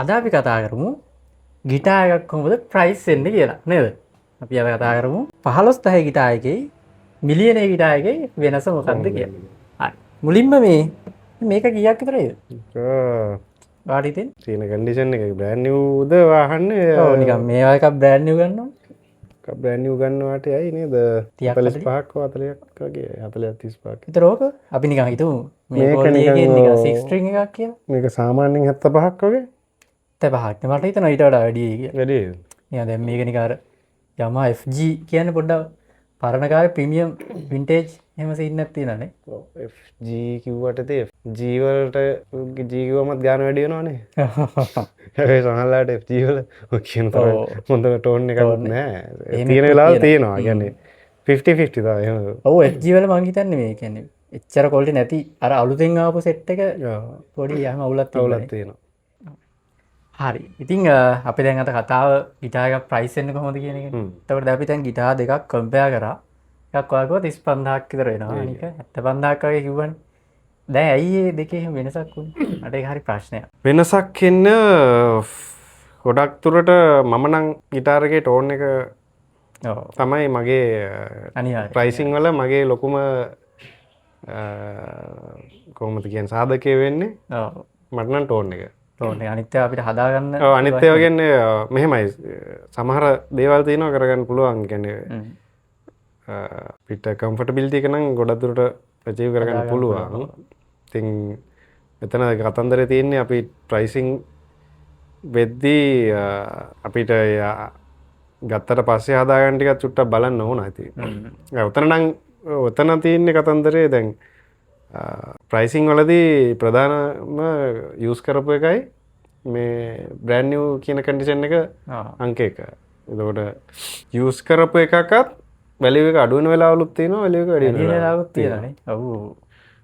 අද අපි කතා කරමු ගිටාර් එකක් කොහොමද ප්‍රයිස් වෙන්නේ කියලා නේද? අපි අද කතා කරමු 15000 ගිටාර් එකේ මිලියනේ ගිටාර් එකේ වෙනස මොකක්ද කියලා. හරි. මුලින්ම මේක කීයක් විතර නේද? වාට හිතෙන්නේ? තියෙන කන්ඩිෂන් එක බ්‍රෑන්ඩ් නිව්ද වාහනේ? ඔව් නිකන් මේවා එකක් බ්‍රෑන්ඩ් නිව් ගන්නවා. බ්‍රෑන්ඩ් නිව් ගන්නවාට යයි නේද? 45ක් 40ක් වගේ 40ක් 35ක්. විතර ඕක අපි නිකන් හිතමු මේ මේක පොඩි එකේ නිකන් නිකන් 6 string එකක් කියලා. මේක සාමාන්‍යයෙන් 75ක් වගේ 75ක් නේ මට හිතෙනවා ඊට වඩා වැඩි කියලා. වැඩි. නිකන් දැන් මේක නිකන් අර Yamaha FG කියන්නේ පොඩ්ඩක් පරණ කාලේ ප්‍රීමියම් වින්ටේජ් එහෙම සීන් එකක් තියෙනවානේ. ඔව් FG කිව්වට තේ G වලට G කිව්වමත් ගාන වැඩි වෙනවනේ. හැබැයි සමහරලාට FG වල ඔය කියන තරම් හොඳ ටෝන් එකක් නැහැ. තියෙන වෙලාවල් තියෙනවා. කියන්නේ 50-50 තමයි එහෙම. ඔව් FG වල මං හිතන්නේ මේ කියන්නේ එච්චර ක්වොලිටි නැති අර අලුතෙන් ආපු සෙට් එක පොඩි යහම අවුලක් තියෙනවා. හරි. ඉතින් අපි දැන් අද කතාව ගිටාර් එකක් ප්‍රයිස් වෙන්නේ කොහොමද කියන එක. එතකොට දැන් අපි දැන් ගිටාර් දෙකක් කම්පෙයාර් කරා. එකක් ඔයාලකව 35000ක් විතර වෙනවා. අනික 75000ක් වගේ කිව්වනේ. දැන් ඇයි මේ දෙකේ එහෙම වෙනසක් වුනේ? මට ඒක හරි ප්‍රශ්නයක්. වෙනසක් එන්න ගොඩක් දුරට මම නම් ගිටාර් එකේ ටෝන් එක ඔව්. තමයි මගේ අනිවාර්යයෙන්. ප්‍රයිසිං වල මගේ ලොකුම කොහොමද කියන්නේ සාධකය වෙන්නේ. ඔව්. මට නම් ටෝන් එක. ටෝන් එක අනිත් ඒවා අපිට හදාගන්න. ඔව් අනිත් ඒවා කියන්නේ මෙහෙමයි. සමහර දේවල් තියෙනවා කරගන්න පුළුවන්. කියන්නේ අපිට කම්ෆර්ටබිලිටි එක නම් ගොඩක් දුරට අචීව් කරගන්න පුළුවන්. ඉතින් එතන කතන්දරේ තියෙන්නේ අපි ප්‍රයිසිං වෙද්දී අපිට ගත්තට පස්සේ හදාගන්න ටිකක් චුට්ටක් බලන්න ඕන ඉතින්. ඔතන නම් ඔතන තියෙන්නේ කතන්දරේ දැන් ප්‍රයිසිං වලදී ප්‍රධානම යූස් කරපු එකයි මේ බ්‍රෑන්ඩ් නිව් කියන කන්ඩිෂන් එක අංක 1. එතකොට යූස් කරපු එකකත් වැලියු එක අඩු වෙන වෙලාවලුත් තියෙනවා වැලියු එක වැඩි වෙන වෙලාවලුත් තියෙනවානේ. ඔව්.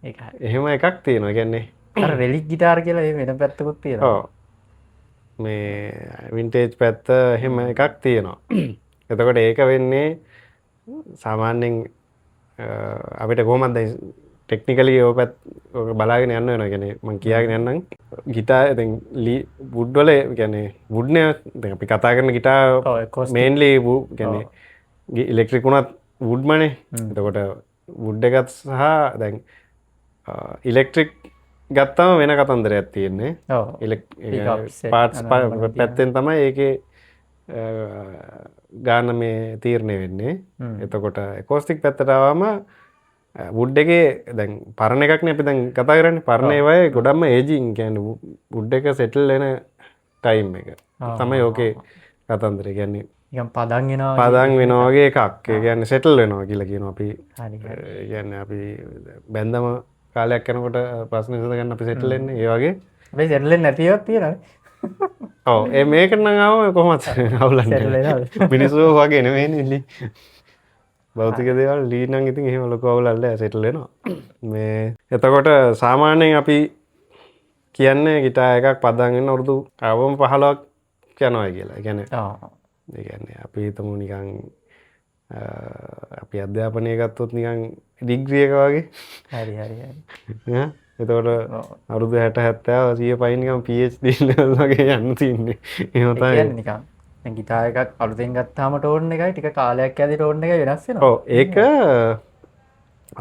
ඒක හරි. එහෙම එකක් තියෙනවා. කියන්නේ අර රෙලික් ගිටාර් කියලා එහෙම වෙන පැත්තකුත් තියෙනවා. ඔව්. මේ වින්ටේජ් පැත්ත එහෙම එකක් තියෙනවා. එතකොට ඒක වෙන්නේ සාමාන්‍යයෙන් අපිට කොහොමද දැන් ටෙක්නිකලි ඔය පැත්ත බලාගෙන යන්න වෙනවා. කියන්නේ මම කියාගෙන යන්නම් ගිටාර් දැන් වුඩ් වල කියන්නේ වුඩ් නේ දැන් අපි කතා කරන ගිටාර් මේන්ලි කියන්නේ ඉලෙක්ට්‍රික් වුණත් වුඩ්මනේ. එතකොට වුඩ් එකත් සහ දැන් ඉලෙක්ට්‍රික් ගත්තම වෙන කතන්දරයක් තියෙන්නේ. පාර්ට්ස් පැත්තෙන් තමයි ඒකේ ගාන මේ තීරණය වෙන්නේ. එතකොට එකෝස්ටික් පැත්තට ආවම වුඩ් එකේ දැන් පරණ එකක්නේ අපි දැන් කතා කරන්නේ. පරණ ඒවායේ ගොඩක්ම ඒජින් කියන්නේ වුඩ් එක සෙටල් වෙන ටයිම් එක තමයි ඕකේ කතන්දරය. කියන්නේ නිකන් පදන් වෙනවා. පදන් වෙනවා වගේ එකක්. ඒ කියන්නේ සෙටල් වෙනවා කියලා කියනවා අපි. හරි. කියන්නේ අපි බැන්දම කාලයක් යනකොට ප්‍රශ්න විසඳගන්න අපි සෙටල් වෙන්නේ. ඒ වගේ. අපි සෙටල් වෙන්නේ නැති ඒවාක් තියෙනවානේ. ඔව්. ඒ මේකට නම් ආවම කොහොමද අවුලන්නේ? මිනිස්සු වගේ නෙවෙයිනේ ඉන්නේ. භෞතික දේවල් ලී නම් ඉතින් එහෙම ලොකු අවුලක් නැහැ සෙටල් වෙනවා. මේ එතකොට සාමාන්‍යයෙන් අපි කියන්නේ ගිටාර් එකක් පදන් වෙන අවුරුදු අවම 15ක් යනවා කියලා. ඒ කියන්නේ ඒ කියන්නේ අපි හිතමු නිකන් අපි අධ්‍යාපනය ගත්තොත් නිකන් ඩිග්‍රී එක වගේ. හරි හරි හරි. එතකොට අවුරුදු 60 70 100 පයින් නිකන් PhD level වගේ යන්න තියෙන්නේ. එහෙම තමයි. කියන්නේ නිකන් දැන් ගිටාර් එකක් අලුතෙන් ගත්තාම ටෝන් එකයි ටික කාලයක් යද්දී ටෝන් එක වෙනස් වෙනවා. ඔව් ඒක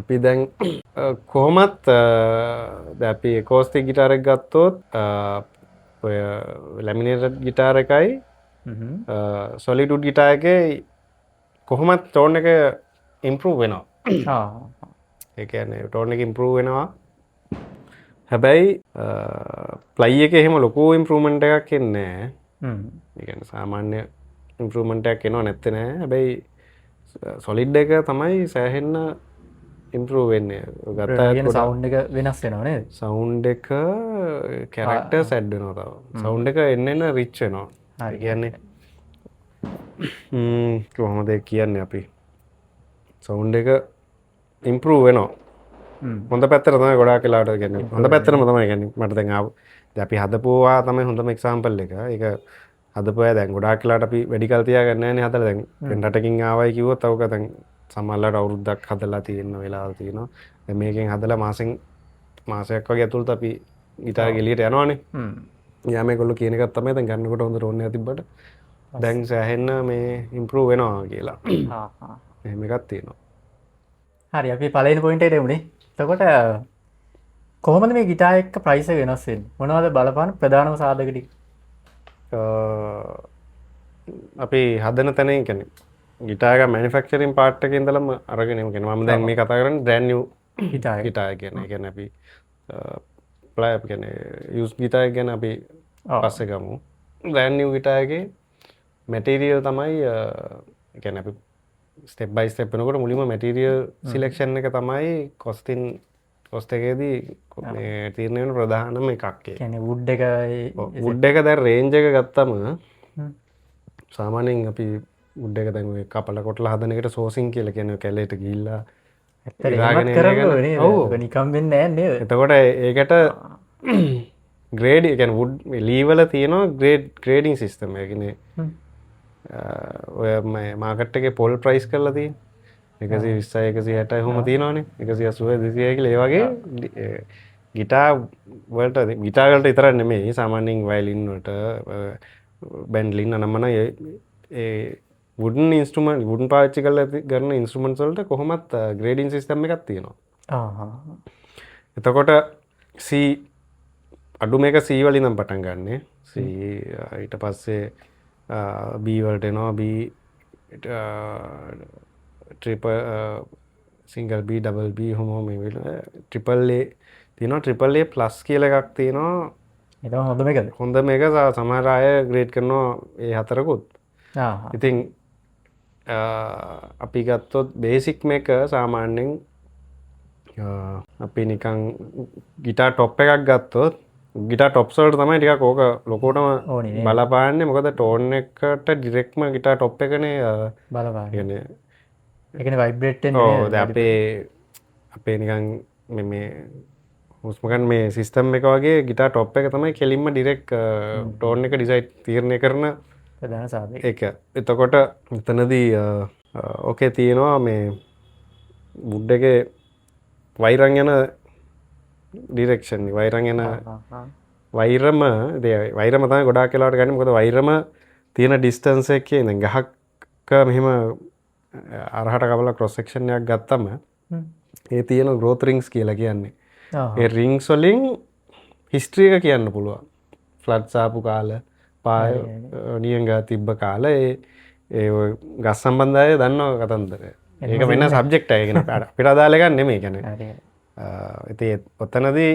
අපි දැන් කොහොමත් දැන් අපි එකෝස්ටික් ගිටාර් එක ගත්තොත් ඔය ලැමිනේටඩ් ගිටාර් එකයි සොලිඩ් ගිටාර් එකේ කොහොමත් ටෝන් එක ඉම්ප්‍රූව් වෙනවා. ඒ කියන්නේ ටෝන් එක ඉම්ප්‍රූව් වෙනවා. හැබැයි ප්ලයි එකේ එහෙම ලොකු ඉම්ප්‍රූව්මන්ට් එකක් එන්නේ නැහැ. ඒ කියන්නේ සාමාන්‍ය ඉම්ප්‍රූව්මන්ට් එකක් එනව නැත්තේ නෑ. හැබැයි සොලිඩ් එක තමයි සෑහෙන්න ඉම්ප්‍රූව් වෙන්නේ. ගත්තා සවුන්ඩ් එක වෙනස් වෙනවා නේද? සවුන්ඩ් එක කැරක්ටර්ස් ඇඩ් වෙනවා තව. සවුන්ඩ් එක එන්න රිච් වෙනවා. හරි. කියන්නේ කොහොමද කියන්නේ අපි සවුන්ඩ් එක ඉම්ප්‍රූව් වෙනවා. හොඳ පැත්තට තමයි ගොඩාක් වෙලාවට කියන්නේ. හොඳ පැත්තටම තමයි කියන්නේ. මට දැන් ආව දැන් අපි හදපුවා තමයි හොඳම එක්සැම්පල් එක. ඒක හදපුවා දැන් ගොඩාක් වෙලාවට අපි වැඩි කල් තියාගන්නේ නැහැ නේ හදලා. දැන් වෙන රටකින් ආවයි කිව්වොත් අවක දැන් සමහරවිට අවුරුද්දක් හදලා තියෙන වෙලාවල් තියෙනවා. දැන් මේකෙන් හදලා මාසයක් වගේ ඇතුළත අපි ගිටාර් ගෙලියට යනවනේ. යාම කොල්ල කියන එකත් තමයි දැන් ගන්නකොට හොඳ ඕනේ තිබ්බට දැන් සෑහෙන්න මේ ඉම්ප්‍රූව් වෙනවා කියලා එහෙම එකක් තියෙනවා. හරි අපි පළවෙනි පොයින්ට් එකට එමුනේ. එතකොට කොහොමද මේ ගිටාර් එක ප්‍රයිස් එක වෙනස් වෙන්නේ? මොනවද බලපාන ප්‍රධානම සාධක ටික? අපි හදන තැන කියන්නේ ගිටාර් එක මැනුෆැක්චරින් පාර්ට් එකේ ඉඳලම අරගෙන යමු කියන්නේ මම දැන් මේ කතා කරන්නේ බ්‍රෑන්ඩ් නිව් ගිටාර් කියන්නේ. ඒ කියන්නේ අපි ප්ලේ කියන්නේ යූස් ගිටාර් ගැන අපි පස්සේ ගමු. බ්‍රෑන්ඩ් නිව් ගිටාර් එකේ මැටීරියල් තමයි ඒ කියන්නේ අපි ස්ටෙප් බයි ස්ටෙප් වෙනකොට මුලින්ම මැටීරියල් සිලෙක්ෂන් එක තමයි කොස්ට් එකේදී මේ තීරණය වෙන ප්‍රධානම එකක්. ඒ කියන්නේ වුඩ් එක වුඩ් එක දැන් රේන්ජ් එක ගත්තම සාමාන්‍යයෙන් අපි වුඩ් එක දැන් ඔය කපලා කොටලා හදන එකට සෝසින් කියලා කියන්නේ කැලේට ගිහිල්ලා ඉරාගෙන කරන්නේ ඔව් නිකම් වෙන්නේ නැහැ නේද? එතකොට ඒකට ග්‍රේඩ් ඒ කියන්නේ වුඩ් ලී වල තියෙනවා ග්‍රේඩින් සිස්ටම්. ඒ කියන්නේ ඔය මාකට් එකේ පොල් ප්‍රයිස් කරලා තියෙන්නේ 120 160 එහෙම තියෙනවනේ 180 200 කියලා. ඒ වගේ ගිටාර් වලට විතරක් නෙමෙයි සාමාන්‍යයෙන් වයලින් වලට බැන්ඩ්ලින් අනම්මන ඒ වුඩන් ඉන්ස්ට්‍රුමන්ට් වුඩන් පාවිච්චි කරලා කරන ඉන්ස්ට්‍රුමන්ට්ස් වලට කොහොමත් ග්‍රේඩින් සිස්ටම් එකක් තියෙනවා. එතකොට C අඩු මේක C වලින් නම් පටන් ගන්නෙ. C ඊට පස්සේ B වලට එනවා B triple single B double B හොම මේ ට්‍රිපල් A තියෙනවා. ට්‍රිපල් A ප්ලස් කියලා එකක් තියෙනවා. ඒක හොඳ මේකද? හොඳ මේක සමහර අය ග්‍රේඩ් කරනවා ඒ හතරකුත්. ඉතින් අපි ගත්තොත් බේසික් මේක සාමාන්‍යයෙන් අපි නිකන් ගිටාර් टॉप එකක් ගත්තොත් ගිටාර් टॉप्ස් වලට තමයි ටිකක් ඕක ලොකෝටම බලපාන්නේ. මොකද ටෝන් එකට ඩිරෙක්ට්ම ගිටාර් टॉप එකනේ බලපාන්නේ. කියන්නේ ඒකනේ ভাইබ්‍රේට් වෙන්නේ. ඔව් දැන් අපේ නිකන් මේ හුස්ම ගන්න මේ සිස්ටම් එක වගේ ගිටාර් टॉप එක තමයි කෙලින්ම ඩිරෙක්ට් ටෝන් එක ඩිසයිඩ් තීරණය කරන ප්‍රධාන සාධක. ඒක. එතකොට එතනදී ඕකේ තියෙනවා මේ වුඩ් එකේ වෛරන් යන ඩිරෙක්ෂන් වෛරන් යන වෛරම වෛරම තමයි ගොඩාක් වෙලාවට ගන්නේ. මොකද වෛරම තියෙන ඩිස්ටන්ස් එකේ දැන් ගහක මෙහෙම අරහට කවලා ක්‍රොස් සෙක්ෂන් එකක් ගත්තම ඒ තියෙන growth rings කියලා කියන්නේ. ඒ රින්ග්ස් වලින් හිස්ටරි එක කියන්න පුළුවන්. ෆ්ලඩ්ස් ආපු කාලේ පාය නියංග තිබ්බ කාලේ ඒ ගස් සම්බන්ධය දන්නව කතන්දරය. ඒක වෙන සබ්ජෙක්ට් එකක් නේ. අපිට අදාළ එකක් නෙමෙයි කියන්නේ. ඉතින් ඔතනදී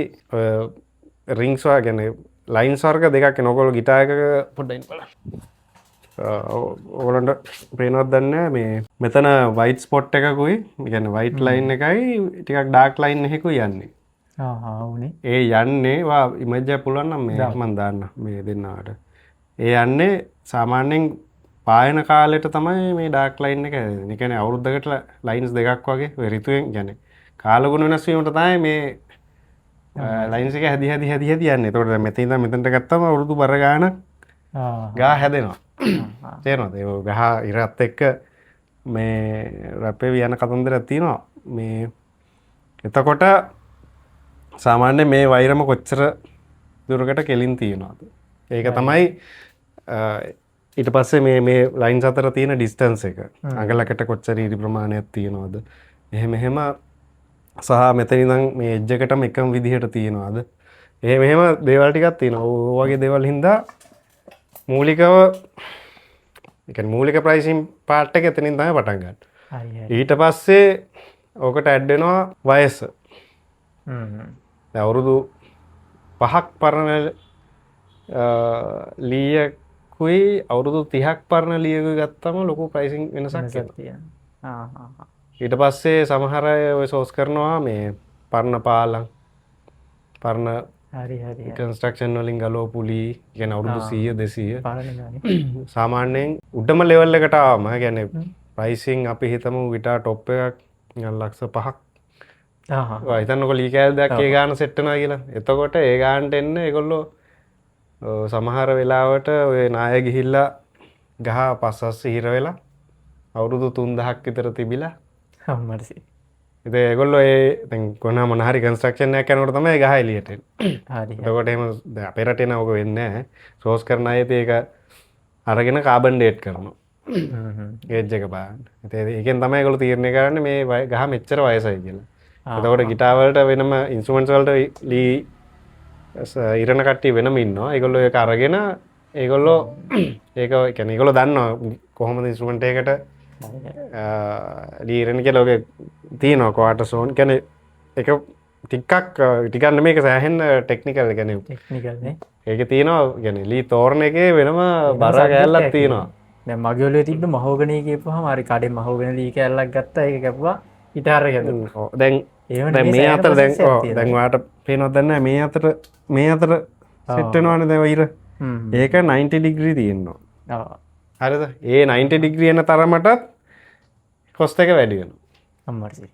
රින්ග්ස් වල කියන්නේ ලයින්ස් වර්ග දෙකක් එන. ඔයගොල්ලෝ ගිටාර් එකක පොඩ්ඩක් ඉන්න බලන්න. ඔයගොල්ලන්ට පේනවද දන්නේ මේ මෙතන වයිට් ස්පොට් එකකුයි කියන්නේ වයිට් ලයින් එකයි ටිකක් ඩාර්ක් ලයින් එකකුයි යන්නේ. උනේ. ඒ යන්නේ වා ඉමේජ් එක පුළුවන් නම් මේ මම දාන්න මේ දෙන්නාට. ඒ යන්නේ සාමාන්‍යයෙන් පායන කාලෙට තමයි මේ ඩාර්ක් ලයින් එක හැදෙන්නේ. ඒ කියන්නේ අවුරුද්දකට ලයින්ස් දෙකක් වගේ ඔය ඍතුවෙන් කියන්නේ කාලගුණ වෙනස් වීමට තමයි මේ ලයින්ස් එක හැදි යන්නේ. ඒතකොට දැන් මෙතන ඉඳන් මෙතනට ගත්තම අවුරුදු බර ගානක් ගහ හැදෙනවා. තේරෙනවද? ඒ ගහ ඉරත් එක්ක මේ රැපේ යන කතන්දරයක් තියෙනවා. මේ එතකොට සාමාන්‍ය මේ වෛරම කොච්චර දුරකට කෙලින් තියෙනවද? ඒක තමයි ඊට පස්සේ මේ ලයින්ස් අතර තියෙන ඩිස්ටන්ස් එක. අඟලකට කොච්චර ඉරි ප්‍රමාණයක් තියෙනවද? එහෙම සහ මෙතන ඉඳන් මේ එජ් එකටම එකම විදිහට තියෙනවද? එහෙම දේවල් ටිකක් තියෙනවා. ඔය වගේ දේවල් හින්දා මූලිකව ඒ කියන්නේ මූලික ප්‍රයිසින් පාර්ට් එක එතනින් තමයි පටන් ගන්න. ඊට පස්සේ ඕකට ඇඩ් වෙනවා වයස. අවුරුදු 5ක් පරණ ලීයකුයි අවුරුදු 30ක් පරණ ලීයකුයි ගත්තම ලොකු ප්‍රයිසින් වෙනසක් එනවා. ඊට පස්සේ සමහර අය ඔය සෝස් කරනවා මේ පරණ පාලම් පරණ කන්ස්ට්‍රක්ෂන් වලින් ගලවපු ලී කියන්නේ අවුරුදු 100 200 සාමාන්‍යයෙන් උඩම ලෙවල් එකට ආවම කියන්නේ ප්‍රයිසින් අපි හිතමු ගිටාර් টොප් එකක් ලක්ෂ 5ක් හිතන්නකො ලී කෑල් දෙයක් ඒ ගාන සෙට් වෙනවා කියලා. එතකොට ඒ ගානට එන්න ඒගොල්ලෝ සමහර වෙලාවට ඔය නාය ගිහිල්ලා ගහ පස්සස් හිර වෙලා අවුරුදු 3000ක් විතර තිබිලා අම්මඩසි ඉතින් ඒගොල්ලෝ ඒ දැන් කොන මොන හරි කන්ස්ට්‍රක්ෂන් එකක් කරනකොට තමයි ගහ එළියට එන්නේ. හරි එතකොට එහෙම දැන් අපේ රටේ නම් ඔක වෙන්නේ නැහැ. සෝස් කරන අයත් ඒක අරගෙන කාබන් ඩේට් කරනවා. ඒජ් එක බලන්න. ඉතින් ඒකෙන් තමයි ඒගොල්ලෝ තීරණය කරන්නේ මේ ගහ මෙච්චර වයසයි කියලා. එතකොට ගිටාර් වලට වෙනම ඉන්ස්ට්‍රුමන්ට්ස් වලට ලී ඉරණ කට්ටිය වෙනම ඉන්නවා. ඒගොල්ලෝ ඒක අරගෙන ඒගොල්ලෝ ඒක කියන්නේ ඒගොල්ලෝ දන්නවා කොහොමද ඉන්ස්ට්‍රුමන්ට් එකකට ලීරණ කියලා ඔගේ තියෙනවා ක්වාටර් සෝන්. කියන්නේ ඒක ටිකක් නෙමෙයි ඒක සෑහෙන ටෙක්නිකල් කියන්නේ ටෙක්නිකල් නේ. ඒකේ තියෙනවා කියන්නේ ලී තෝරන එකේ වෙනම බර කෑල්ලක් තියෙනවා. දැන් මගේ ඔළුවේ තිබ්බ මහෝගනී කියපුවාම හරි කඩේ මහෝගනී ලී කෑල්ලක් ගත්තා ඒක කැපුවා ගිටාර එක හැදුවා. දැන් මේ අතර දැන් ඔයාලට පේනවද දන්නේ නැහැ මේ අතර සෙට් වෙනවනේ දැන් වෛර. ඒක 90 ඩිග්‍රී තියෙනවා. ඔව්. හරිද? ඒ 90 ඩිග්‍රී එන තරමටත් කොස්ට් එක වැඩි වෙනවා. අම්මර්සි.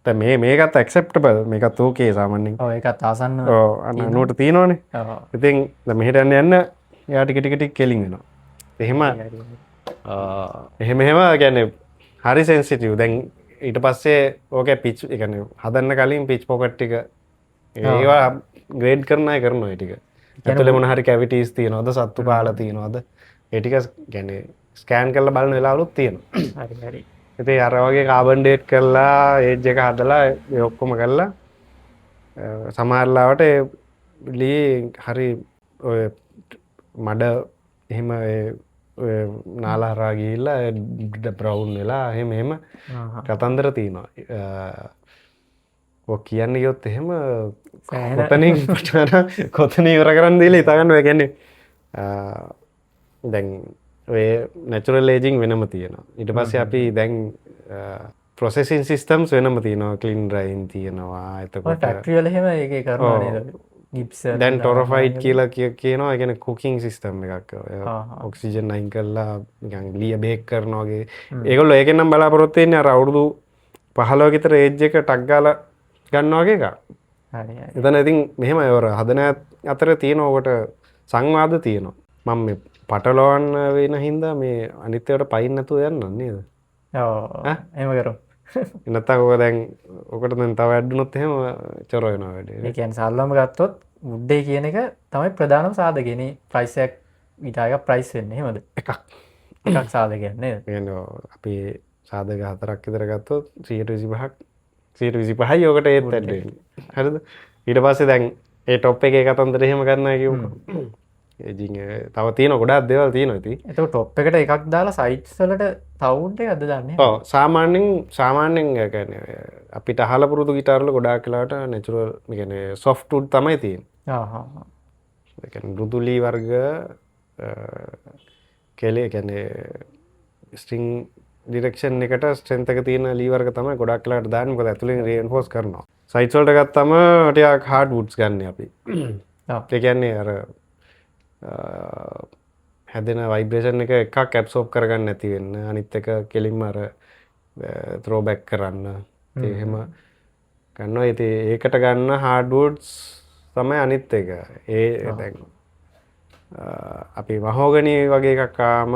දැන් මේකත් ඇක්සෙප්ටබල් මේකත් ඕකේ සාමාන්‍යයෙන්. ඔව් ඒකත් ආසන්න. ඔව් අනුවට තියෙනවනේ. ඔව්. ඉතින් දැන් මෙහෙට යන්න එයා ටික කෙලින් වෙනවා. එහෙම කියන්නේ හරි සෙන්සිටිව්. දැන් ඊට පස්සේ ඕකේ පිච් ඒ කියන්නේ හදන්න කලින් පිච් පොකට් ටික ඒවා ග්‍රේඩ් කරන අය කරනවා ඒ ටික. ඇතුලේ මොන හරි කැවිටිස් තියෙනවද සත්තු කාලා තියෙනවද ඒ ටික කියන්නේ ස්කෑන් කරලා බලන වෙලාවලුත් තියෙනවා. හරි හරි. ඉතින් අර වගේ කාබන් ඩේට් කරලා ඒජ් එක හදලා ඒ ඔක්කොම කරලා සමහරලාවට ලී හරි ඔය මඩ එහෙම නාලා හරහා ගිහිල්ලා බ්‍රවුන් වෙලා එහෙම කතන්දර තියෙනවා. ඔය කියන්න ගියොත් එහෙම කොතනින් ඉවර කරන්න දීලා හිතා ගන්න ඔය කියන්නේ දැන් ඔය නැචරල් ඒජින් වෙනම තියෙනවා. ඊට පස්සේ අපි දැන් ප්‍රොසෙසින් සිස්ටම්ස් වෙනම තියෙනවා. ක්ලීන් ඩ්‍රයින් තියෙනවා. එතකොට ෆැක්ටරි වල එහෙම ඒකේ කරනවා නේද? ගිප්සන් දැන් ටොරෆයිඩ් කියලා කියනවා. ඒ කියන්නේ කුකින් සිස්ටම් එකක්. ඔක්සිජන් අයින් කරලා නිකන් ලීය බේක් කරනවා වගේ. ඒගොල්ලෝ ඒකෙන් නම් බලාපොරොත්තු වෙන්නේ අර අවුරුදු 15 විතර ඒජ් එක ටක් ගාලා ගන්නවා වගේ එකක්. හරි හරි. එතන ඉතින් මෙහෙමයි ඔර හදන අතර තියෙන ඔකට සංවාද තියෙනවා. මම මේ පටලවන්න වෙන හින්දා මේ අනිත් ඒවාට පයින් නැතුව යන්න නේද? ඔව්. එහෙම කරමු. නැත්තම් ඔක දැන් ඔකට දැන් තව ඇඩ්ඩුනොත් එහෙම චොර වෙනවා වැඩි. ඒ කියන්නේ සල්ලම ගත්තොත් වුඩ් එක කියන එක තමයි ප්‍රධානම සාධකය නේ. ප්‍රයිස් එක ගිටාර් එක ප්‍රයිස් වෙන්නේ එහෙමද? එකක් සාධකයක් නේද? කියන්නේ අපි සාධක 4ක් විතර ගත්තොත් 125ක් 125යි ඔකට ඒත් ඇඩ් වෙන්නේ. හරිද? ඊට පස්සේ දැන් ඒ টොප් එකේ කතන්දර එහෙම ගන්නවා කියමුකෝ. ඒජින් තව තියෙන ගොඩාක් දේවල් තියෙනවා ඉතින්. එතකොට টොප් එකට එකක් දාලා සයිඩ්ස් වලට තව වුඩ් එකක්ද දාන්නේ? ඔව් සාමාන්‍යයෙන් ඒ කියන්නේ අපිට අහලා පුරුදු ගිටාර් වල ගොඩාක් වෙලාවට නැචරල් ඒ කියන්නේ සොෆ්ට් වුඩ් තමයි තියෙන්නේ. ඒ කියන්නේ මෘදු ලී වර්ග කෙලේ කියන්නේ ස්ට්‍රින්ග් ඩිරෙක්ෂන් එකට ස්ට්‍රෙන්ත් එක තියෙන ලී වර්ග තමයි ගොඩාක් වෙලාවට දාන්නේ. මොකද ඇතුලෙන් රීඑන්ෆෝස් කරනවා. සයිඩ්ස් වලට ගත්තම ටිකක් හાર્ඩ් වුඩ්ස් ගන්න අපි. ඒ කියන්නේ අර හැදෙන වයිබ්‍රේෂන් එක එකක් ඇබ්සෝබ් කරගන්න නැති වෙන්න අනිත් එක කෙලින්ම අර ත්‍රෝ බෑක් කරන්න එහෙම ගන්නවා. ඉතින් ඒකට ගන්න හાર્ඩ්වුඩ්ස් තමයි අනිත් එක. ඒ දැන් අපි මහෝගනි වගේ එකක් ආම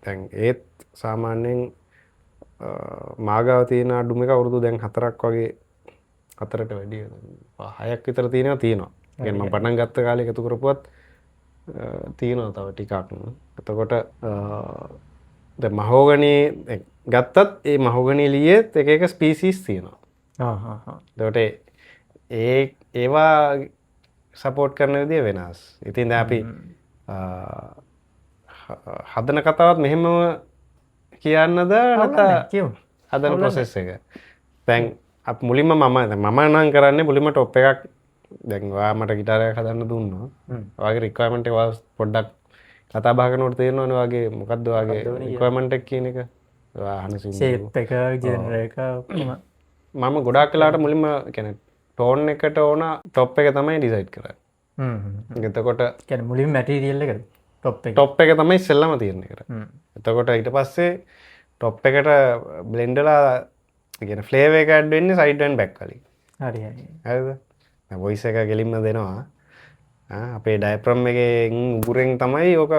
දැන් ඒත් සාමාන්‍යයෙන් මාගාව තියෙන අඩුම එක අවුරුදු දැන් 4ක් වගේ 4ට වැඩිය 6ක් විතර තියෙනවා. කියන්නේ මම පටන් ගත්ත කාලේ එකතු කරපුවත් තියෙනවා තව ටිකක්. එතකොට දැන් මහෝගනි ගත්තත් ඒ මහෝගනි ලියේත් එක එක ස්පීසිස් තියෙනවා. එතකොට ඒවා සපෝට් කරන විදිය වෙනස්. ඉතින් දැන් අපි හදන කතාවත් මෙහෙම කියන්නද නැත්නම් හදන ප්‍රොසෙස් එක. දැන් අපි මුලින්ම මම නම් කරන්නේ මුලින්ම টොප් එකක් දැන් ඔයා මට ගිටාර් එකක් හදන්න දුන්නා. ඔයාගේ රික්වයර්මන්ට් එක පොඩ්ඩක් කතා බහ කරනකොට තේරෙනවනේ ඔයාගේ මොකද්ද ඔයාගේ රික්වයර්මන්ට් එක කියන එක. ඔයා අහන ෂේප් එක ජෙනර් එක ඔක්කොම මම ගොඩාක් වෙලාවට මුලින්ම කියන්නේ ටෝන් එකට ඕන টොප් එක තමයි ඩිසයිඩ් කරන්නේ. එතකොට කියන්නේ මුලින්ම මැටීරියල් එකද টොප් එක. টොප් එක තමයි ඉස්සෙල්ලාම තීරණය කරන්නේ. එතකොට ඊට පස්සේ টොප් එකට බ්ලෙන්ඩ් වෙලා කියන්නේ ෆ්ලේවර් එක ඇඩ් වෙන්නේ සයිඩ් and බෑක් වලින්. හරි හරි. හරිද? වොයිස් එක ගෙලින්ම දෙනවා. අපේ ඩයෆ්‍රම් එකෙන් උගුරෙන් තමයි ඕක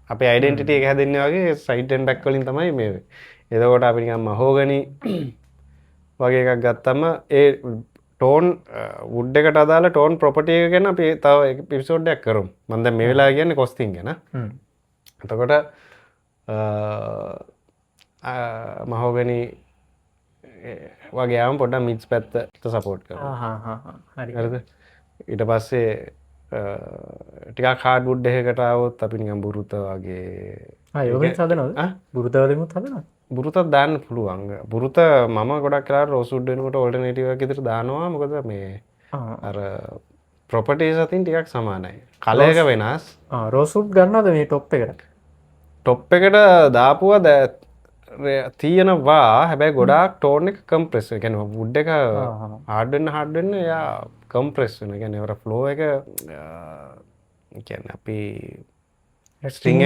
අපේ අයිඩෙන්ටිටි එක හැදෙන්නේ වගේ සයිඩ් and බෑක් වලින් තමයි මේ. එතකොට අපි නිකන් වගේ එකක් ගත්තම ඒ ටෝන් වුඩ් එකට අදාළ ටෝන් ප්‍රොපර්ටි එක ගැන අපි තව එපිසෝඩ් එකක් කරමු. මම දැන් මේ වෙලාවේ කියන්නේ කොස්ටින් ගැන. එතකොට මහෝගනි වගේ ආවම පොඩ්ඩක් මිඩ්ස් පැත්තට සපෝට් කරනවා. හරිද? ඊට පස්සේ ටිකක් හાર્ඩ් වුඩ් එකකට આવොත් අපි නිකන් බුරුත වගේ යෝගෙන් හදනවද? බුරුත වලින්ත් හදනවද? බුරුතත් දාන්න පුළුවන්. බුරුත මම ගොඩක් කරලා රෝස් වුඩ් වෙනකොට ඕල්ටර්නේටිව් එකක් විතර දානවා. මොකද මේ අර ප්‍රොපර්ටිස් අතින් ටිකක් සමානයි. කලර් එක වෙනස්. රෝස් වුඩ් ගන්නවද මේ টොප් එකට? টොප් එකට දාපුවා තියෙනවා. හැබැයි ගොඩාක් ටෝන් එක කම්ප්‍රෙස් වෙනවා. කියන්නේ වුඩ් එක හાર્ඩ් වෙන්න යා කම්ප්‍රෙස් වෙනවා. කියන්නේ අර ෆ්ලෝ එක කියන්නේ අපි ස්ට්‍රිං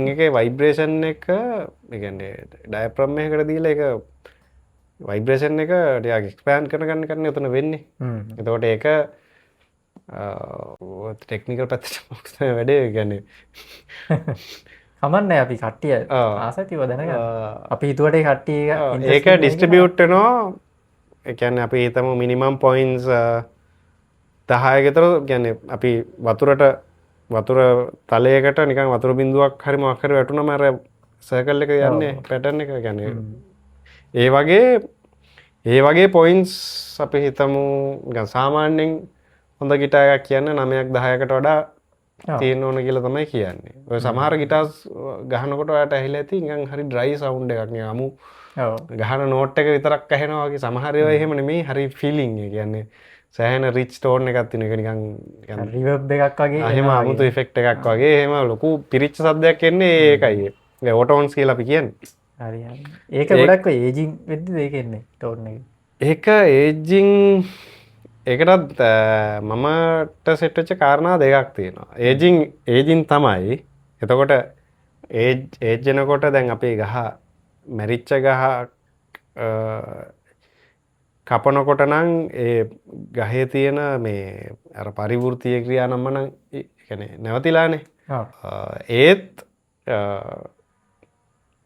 එකේ වයිබ්‍රේෂන් එක ඒ කියන්නේ ඩයෆ්‍රම් එකකට දීලා ඒක වයිබ්‍රේෂන් එක ටිකක් එක්ස්පෑන්ඩ් කරගන්න උතන වෙන්නේ. එතකොට ඒක ටෙක්නිකල් පැත්තට වැඩේ කියන්නේ කමන්නේ අපි කට්ටිය ආසතිව දැනගන්න. අපි හිතුවට ඒ කට්ටිය ඒක ඩිස්ට්‍රිබියුට් වෙනවා. ඒ කියන්නේ අපි හිතමු මිනිමම් පොයින්ට්ස් 10 කට කියන්නේ අපි වතුර තලයකට නිකන් වතුර බිඳුවක් හරි මොකක් හරි වැටුනම අර සර්කල් එක යන්නේ පැටර්න් එක කියන්නේ ඒ වගේ පොයින්ට්ස් අපි හිතමු නිකන් සාමාන්‍යයෙන් හොඳ ගිටාර් එකක් කියන්නේ 9ක් 10කට වඩා තියෙන්න ඕන කියලා තමයි කියන්නේ. ඔය සමහර ගිටාර්ස් ගහනකොට ඔයාලට ඇහිලා ඇති නිකන් හරි ඩ්‍රයි සවුන්ඩ් එකක් නිකන් අමු ගහන නෝට් එක විතරක් ඇහෙනවා වගේ. සමහර ඒවා එහෙම නෙමෙයි හරි ෆීලිං එක කියන්නේ සෑහෙන රිච් ටෝන් එකක් තියෙන එක නිකන් රිවර්බ් එකක් වගේ එහෙම 아무තු ඉෆෙක්ට් එකක් වගේ එහෙම ලොකු පිරිච්ච සද්දයක් එන්නේ ඒකයි. ඒ ඕටෝන්ස් කියලා අපි කියන්නේ. හරි හරි. ඒක ගොඩක් ඒජින් වෙද්දිද ඒක එන්නේ ටෝන් එක. ඒක ඒජින් ඒකටත් මමට සෙට් වෙච්ච කාරණා දෙකක් තියෙනවා. ඒජින් තමයි. එතකොට ඒජ් වෙනකොට දැන් අපේ ගහ මැරිච්ච ගහ කපනකොට නම් ඒ ගහේ තියෙන මේ අර පරිවෘත්තීය ක්‍රියා නම් ඒ කියන්නේ නැවතිලානේ. ඒත්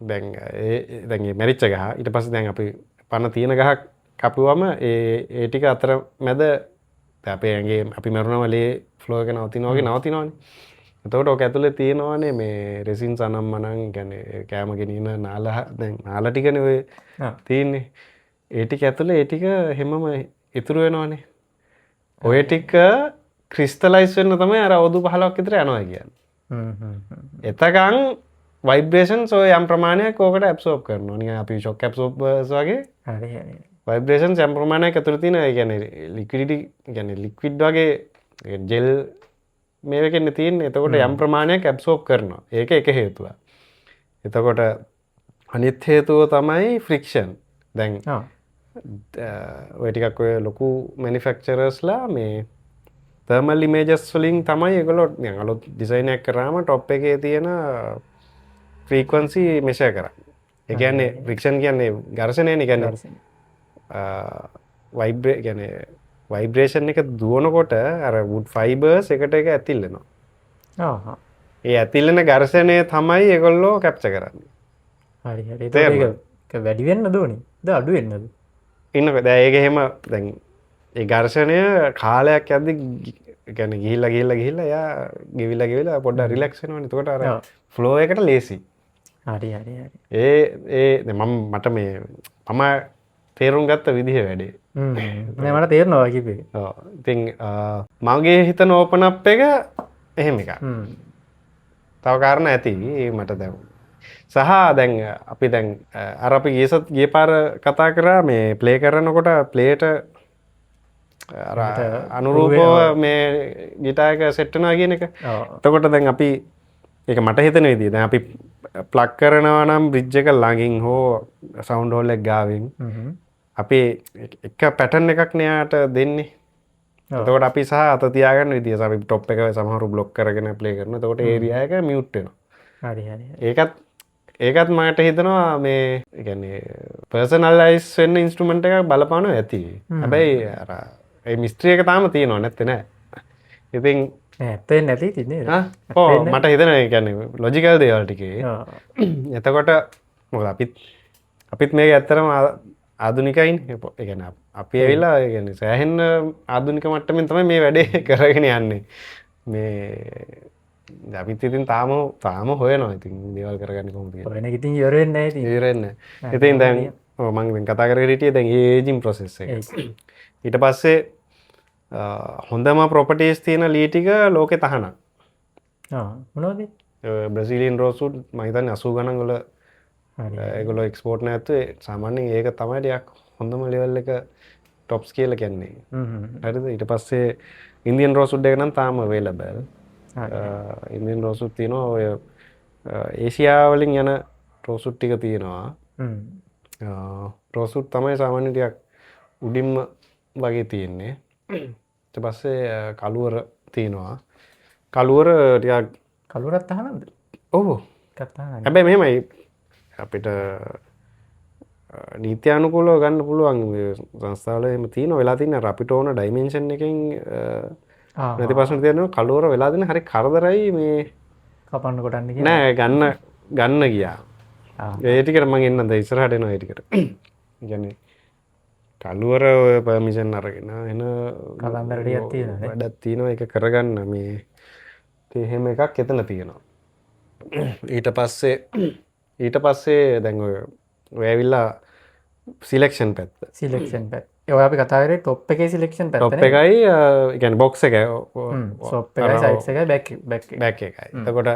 දැන් මේ මැරිච්ච ගහ ඊට පස්සේ දැන් අපි පන තියෙන ගහක් කපුවම ඒ ටික අතර මැද අපේ ඇඟේ අපි මරුණම ලේ ෆ්ලෝ එක නවතිනවා වගේ නවතිනවනේ. එතකොට ඔක ඇතුලේ තියෙනවනේ මේ රෙසින්ස් අනම්මනම් කියන්නේ කෑම ගෙනියන නාල ටිකනේ ඔය තියෙන්නේ. ඒ ටික ඇතුලේ ඒ ටික හැමම ඉතුරු වෙනවනේ. ඔය ටික ක්‍රිස්ටලයිස් වෙන්න තමයි අර අවුරුදු 15ක් විතර යනවා කියන්නේ. එතකන් වයිබ්‍රේෂන්ස් ඔය යම් ප්‍රමාණයක් ඕකට ඇබ්සෝබ් කරනවා. නිකන් අපි ෂොක් ඇබ්සෝබර්ස් වගේ. හරි හරි. වයිබ්‍රේෂන්ස් යම් ප්‍රමාණයක් ඇතුළේ තියෙන ඒ කියන්නේ ලික්විඩිටි කියන්නේ ලික්විඩ් වගේ ජෙල් මේකෙන්නේ තියෙන්නේ. එතකොට යම් ප්‍රමාණයක් ඇබ්සෝබ් කරනවා. ඒක එක හේතුවක්. එතකොට අනිත් හේතුව තමයි ෆ්‍රික්ෂන්. දැන් ඔය ටිකක් ඔය ලොකු මැනුෆැක්චරර්ස්ලා මේ තර්මල් ඉමේජස් වලින් තමයි ඒගොල්ලෝ නිකන් අලුත් ඩිසයින් එකක් කරාම টොප් එකේ තියෙන ෆ්‍රීකවන්සි මෙෂර් කරන්නේ. ඒ කියන්නේ ෆ්‍රික්ෂන් කියන්නේ ඝර්ෂණයනේ කියන්නේ වයිබ්‍රේෂන් එක දුවනකොට අර වුඩ් ෆයිබර්ස් එකට එක ඇතිල්ලෙනවා. ඒ ඇතිල්ලෙන ඝර්ෂණය තමයි ඒගොල්ලෝ කැප්චර් කරන්නේ. හරි හරි. ඒක වැඩි වෙන්නද ඕනේ? අඩු වෙන්නද? ඉන්නකෝ දැන් ඒක එහෙම දැන් ඒ ඝර්ෂණය කාලයක් යද්දි කියන්නේ ගිහිල්ලා එයා ගෙවිලා පොඩ්ඩක් රිලැක්ස් වෙනවනේ. එතකොට අර ෆ්ලෝ එකට ලේසි. හරි හරි හරි. ඒ මට මේ මම තේරුම් ගත්ත විදිහ වැඩේ. මට තේරෙනවා කිව්වේ. ඔව්. ඉතින් මගේ හිතන ඕපන් අප් එක එහෙම එකක්. තව කාරණා ඇති මට දැන්. සහ දැන් අපි දැන් අර අපි ගිය පාර කතා කරා මේ ප්ලේ කරනකොට ප්ලේට අර අනුරූපව මේ ගිටාර් එක සෙට් වෙනවා කියන එක. එතකොට දැන් අපි ඒක මට හිතෙන විදිහ දැන් අපි ප්ලග් කරනවා නම් බ්‍රිජ් එක ළඟින් හෝ සවුන්ඩ් හෝල් එක ගාවින් අපි එක පැටර්න් එකක් න්යාට දෙන්නේ. එතකොට අපි සහ අත තියාගන්න විදිය අපි টොප් එක සමහරු බ්ලොක් කරගෙන ප්ලේ කරනවා. එතකොට ඒරියා එක මියුට් වෙනවා. හරි හරි. ඒකත් මට හිතනවා මේ ඒ කියන්නේ පර්සනලයිස් වෙන්න ඉන්ස්ට්‍රුමන්ට් එකක් බලපානවා ඇති. හැබැයි අර ඒ මිස්ට්‍රි එක තාම තියෙනවා නැත්තේ නෑ. ඉතින් ඇත්තේ නැති තින්නේ. ඔව් මට හිතෙනවා ඒ කියන්නේ ලොජිකල් දේවල් ටිකේ. එතකොට මොකද අපිත් මේක ඇත්තටම ආධුනිකයින් එකන අපි ඇවිලා ගැන සෑහෙන්න ආධුනික මට්ටමින් තමයි මේ වැඩේ කරගෙන යන්නේ මේ අපිත් ඉතින් තාම හොයනවා ඉතින් දේවල් කරගන්න කොහොමද කියලා. වෙන ඉතින් ඉවරෙන්නේ නැහැ ඉතින්. ඉවරෙන්නේ. ඉතින් දැන් මම දැන් කතා කරගෙන හිටියේ දැන් ඒජින් ප්‍රොසෙස් එක. ඊට පස්සේ හොඳම ප්‍රොපර්ටිස් තියෙන ලී ටික ලෝකේ තහනම්. මොනවද? බ්‍රසීලියන් රෝස්වුඩ් මම හිතන්නේ 80 ගණන් වල ඒගොල්ලෝ එක්ස්පෝර්ට් නැත්නම් සාමාන්‍යයෙන් ඒක තමයි ටිකක් හොඳම ලෙවල් එක টොප්ස් කියලා කියන්නේ. හරිද? ඊට පස්සේ ඉන්දියන් රෝස්වුඩ් එක නම් තාම අවේලබල්. ඉන්දියන් රෝස්වුඩ් තියෙනවා ඔය ඒසියා වලින් යන රෝස්වුඩ් ටික තියෙනවා. රෝස්වුඩ් තමයි සාමාන්‍යයෙන් ටිකක් උඩින්ම වගේ තියෙන්නේ. ඊට පස්සේ කළුවර තියෙනවා. කළුවර ටිකක් කළුවරත් තහනම්ද? ඔව්. හැබැයි මෙහෙමයි අපිට නීත්‍යානුකූලව ගන්න පුළුවන් සංස්ථාවල එහෙම තියෙනවා වෙලා තියෙන අපිට ඕන ඩයිමෙන්ෂන් එකෙන් නැති ප්‍රශ්න තියෙනවා කළුවර වෙලා තියෙන හරි කරදරයි මේ කපන්න කොටන්න කියලා නෑ ගන්න ගියා ඒ ටිකට මම එන්නද ඉස්සරහට එනවා ඒ ටිකට කියන්නේ කළුවර ඔය පර්මිෂන් අරගෙන එන කලන්දර ටිකක් තියෙනවා නේ වැඩක් තියෙනවා ඒක කරගන්න මේ එහෙම එකක් එතන තියෙනවා ඊට පස්සේ දැන් ඔය ඇවිල්ලා සිලෙක්ෂන් පැත්ත. සිලෙක්ෂන් පැත්ත. ඔය අපි කතා කරේ টොප් එකේ සිලෙක්ෂන් පැත්ත නේ. টොප් එකයි ඒ කියන්නේ බොක්ස් එකයි. ටොප් එකයි සයිඩ්ස් එකයි බෑක් එකයි. එතකොට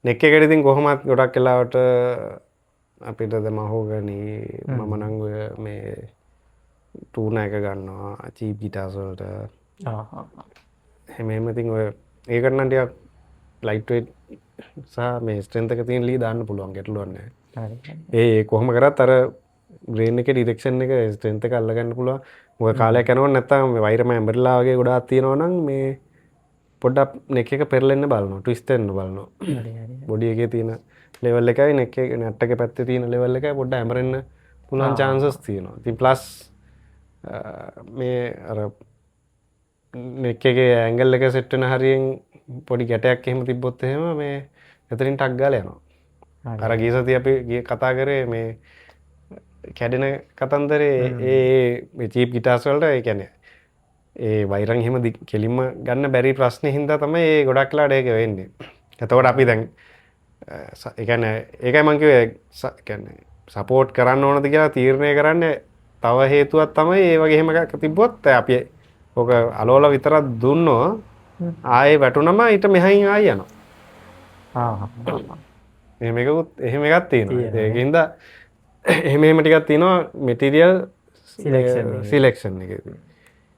නෙක් එකට ඉතින් කොහොමත් ගොඩක් වෙලාවට අපිට දැන් මහෝගනි මම නම් ඔය මේ ටූනා එක ගන්නවා චීප් ගිටාර්ස් වලට. එහෙම ඉතින් ඔය ඒකට නම් ටිකක් ලයිට් වෙයිට් සහ මේ ස්ට්‍රෙන්ත් එක තියෙන ලී දාන්න පුළුවන් ගැටලුවක් නැහැ. ඒ කොහොම කරත් අර ග්‍රේන් එකේ ඩිරෙක්ෂන් එක ස්ට්‍රෙන්ත් එක අල්ලගන්න පුළුවන්. මොකද කාලයක් යනකොට නැත්තම් මේ වෛරම ඇඹරිලා වගේ ගොඩාක් තියෙනවා නම් මේ පොඩ්ඩක් නෙක් එක පෙරලෙන්න බලනවා. ට්විස්ට් වෙන්න බලනවා. බොඩි එකේ තියෙන ලෙවල් එකයි නෙක් එක නට් එකේ පැත්තේ තියෙන ලෙවල් එකයි පොඩ්ඩක් ඇඹරෙන්න පුළුවන් chances තියෙනවා. ඉතින් ප්ලස් මේ අර නෙක් එකේ ඇන්ගල් එක සෙට් වෙන හරියෙන් පොඩි ගැටයක් එහෙම තිබ්බොත් එහෙම මේ එතනින් ටක් ගාලා යනවා. අර ගිය සතිය අපි කතා කරේ මේ කැඩෙන කතන්දරේ ඒ චීප් ගිටාර්ස් වලට ඒ කියන්නේ ඒ වෛරන් එහෙම කෙලින්ම ගන්න බැරි ප්‍රශ්නේ හින්දා තමයි ඒ ගොඩක් වෙලාට ඒක වෙන්නේ. එතකොට අපි දැන් ඒ කියන්නේ ඒකයි මම කිව්වේ කියන්නේ සපෝට් කරන්න ඕනද කියලා තීරණය කරන්නේ තව හේතුවක් තමයි ඒ වගේ එහෙම එකක් තිබ්බොත් අපි ඔක අලෝල විතරක් දුන්නෝ ආයේ වැටුනම ඊට මෙහයින් ආය යනවා. එහෙම එකක් තියෙනවා. ඒකින්ද එහෙම ටිකක් තියෙනවා මෙටීරියල් සිලෙක්ෂන් එකේදී.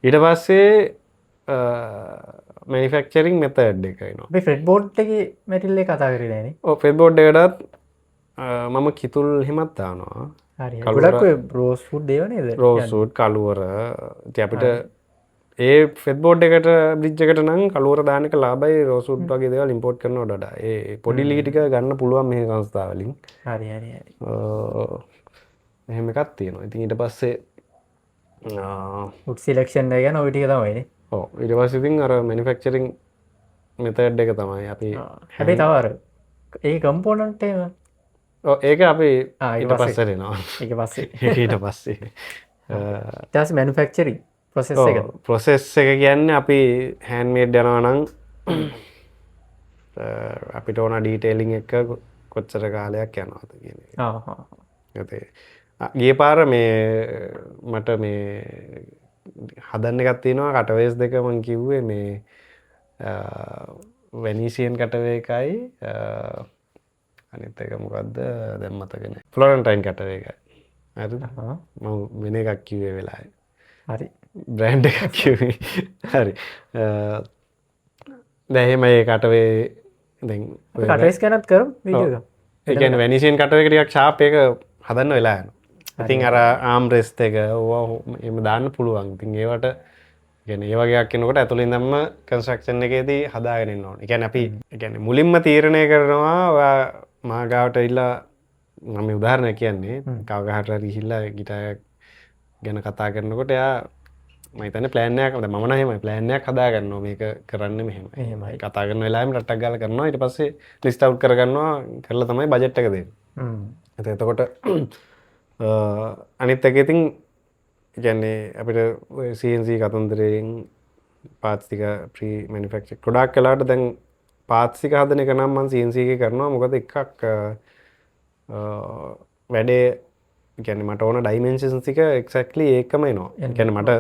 ඊට පස්සේ මැනුෆැක්චරින් මෙතඩ් එක එනවා. අපි ෆ්‍රෙඩ් බෝඩ් එකේ මැටීරියල් එක කතා කරේ නෑනේ. ඔව් ෆ්‍රෙඩ් බෝඩ් එකටත් මම කිතුල් එහෙමත් දානවා. හරි. ගොඩක් ඔය රෝස්වුඩ් ඒවා නේද? රෝස්වුඩ් කළුවර. ඉතින් අපිට ඒ ෆෙඩ් බෝඩ් එකට බ්‍රිජ් එකට නම් කළුවර දාන එක ලාභයි රෝස්වුඩ් වගේ දේවල් ඉම්පෝට් කරනවට වඩා. ඒ පොඩි ලී ටික ගන්න පුළුවන් මේ සංස්ථාව වලින්. හරි. එහෙම එකක් තියෙනවා. ඉතින් ඊට පස්සේ වුඩ් සිලෙක්ෂන් එක ගැන ඔය ටික තමයි නේ. ඔව් ඊට පස්සේ ඉතින් අර මැනුෆැක්චරින් මෙතඩ් එක තමයි අපි හැබැයි තව අර ඒ කම්පෝනන්ට් එක ඔව් ඒක අපි ඊට පස්සේ එනවා. ඊට පස්සේ ඊට පස්සේ ඊට පස්සේ මැනුෆැක්චරින් ප්‍රොසෙස් එක කියන්නේ අපි හෑන්ඩ්මේඩ් යනවා නම් අපිට ඕන ඩීටේලින් එක කොච්චර කාලයක් යනවද කියන එක. ගිය පාර මේ මට මේ හදන්න එකක් තියෙනවා කටවේස් දෙක මං කිව්වේ මේ වෙනීසියන් කටවේ එකයි අනිත් එක මොකද්ද දැන් මතක නැහැ. ෆ්ලොරන්ටයින් කටවේ එකයි. හරිද? මම වෙන එකක් කිව්වේ වෙලාවේ. හරි. බ්‍රෑන්ඩ් එකක් කිව්වේ. හරි. දැන් එහෙම ඒ කටවේ දැන් කටවේස් ගැනත් කරමු වීඩියෝ එක. ඒ කියන්නේ වෙනීසියන් කටවේ එක ටිකක් ෂාප් එක හදන්න වෙලා යනවා. ඉතින් අර ආම් රෙස්ට් එක ඕවා එහෙම දාන්න පුළුවන්. ඉතින් ඒවට කියන්නේ ඒ වගේ එකක් එනකොට ඇතුළේ ඉඳන්ම කන්ස්ට්‍රක්ෂන් එකේදී හදාගෙන ඉන්න ඕනේ. ඒ කියන්නේ අපි ඒ කියන්නේ මුලින්ම තීරණය කරනවා ඔයා මා ගාවට ඇවිල්ලා මම උදාහරණයක් කියන්නේ කවගහට හරි ගිහිල්ලා ගිටාරයක් ගැන කතා කරනකොට එයා මම හිතන්නේ ප්ලෑන් එකක් මම නම් එහෙමයි ප්ලෑන් එකක් හදා ගන්නවා මේක කරන්න මෙහෙමයි. කතා කරන වෙලාවෙම රට්ටක් ගාලා කරනවා ඊට පස්සේ ලිස්ට් අවුට් කරගන්නවා කරලා තමයි බජට් එක දෙන්නේ. එතකොට අනිත් එක ඉතින් කියන්නේ අපිට CNC කතන්දරයෙන් පාත්ස් ටික ප්‍රී මැනුෆැක්චර් ගොඩාක් කලාට දැන් පාත්ස් ටික හදන එක නම් මම CNC එකේ කරනවා මොකද එකක් වැඩේ කියන්නේ මට ඕන ඩයිමෙන්ෂන්ස් ටික එක්සැක්ට්ලි ඒකම එනවා. කියන්නේ මට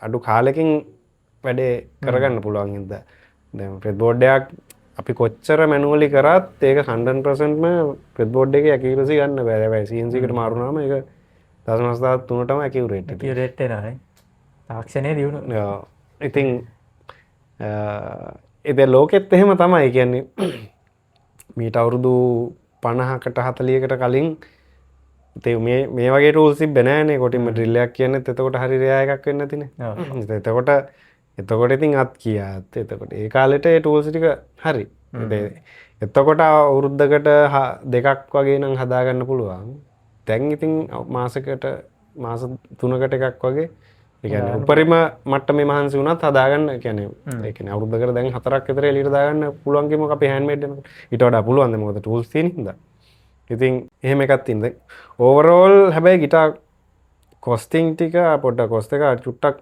අඩු කාලෙකින් වැඩේ කරගන්න පුළුවන් හින්දා දැන් ප්‍රෙඩ් බෝඩ් එකක් අපි කොච්චර මැනුවලි කරත් ඒක 100%ම ප්‍රෙඩ් බෝඩ් එකේ ඇකියුරසි ගන්න බෑ. හැබැයි CNC එකට මාරු වුණාම ඒක 0.3ටම ඇකියුරේට් එක. ඇකියුරේට් වෙනවා. තාක්ෂණයේ දියුණුව. ඉතින් ඒ ලෝකෙත් එහෙම තමයි. කියන්නේ මීට අවුරුදු 50කට 40කට කලින් මේ වගේ ටූල්ස් තිබ්බේ නෑනේ. කොටින්ම ඩ්‍රිල් එකක් කියන්නේත් එතකොට හරි රෙයා එකක් වෙන්න නැතිනේ. එතකොට ඉතින් අත් කියාත් එතකොට ඒ කාලෙට ඒ ටූල්ස් ටික හරි. එතකොට අවුරුද්දකට දෙකක් වගේ නම් හදාගන්න පුළුවන්. දැන් ඉතින් මාස 3කට එකක් වගේ ඒ කියන්නේ උපරිම මට්ටමේ මහන්සි වුණත් හදාගන්න කියන්නේ ඒ කියන්නේ අවුරුද්දකට දැන් 4ක් විතර එළියට දාගන්න පුළුවන් කිමක අපි හෑන්ඩ්මේඩ් වෙනකොට ඊට වඩා පුළුවන් ද මොකද ටූල්ස් තියෙන හින්දා. ඉතින් එහෙම එකක් තියෙනවා. ඕවරෝල් හැබැයි ගිටාර් කොස්ටිං ටික පොඩ්ඩක් කොස්ට් එක චුට්ටක්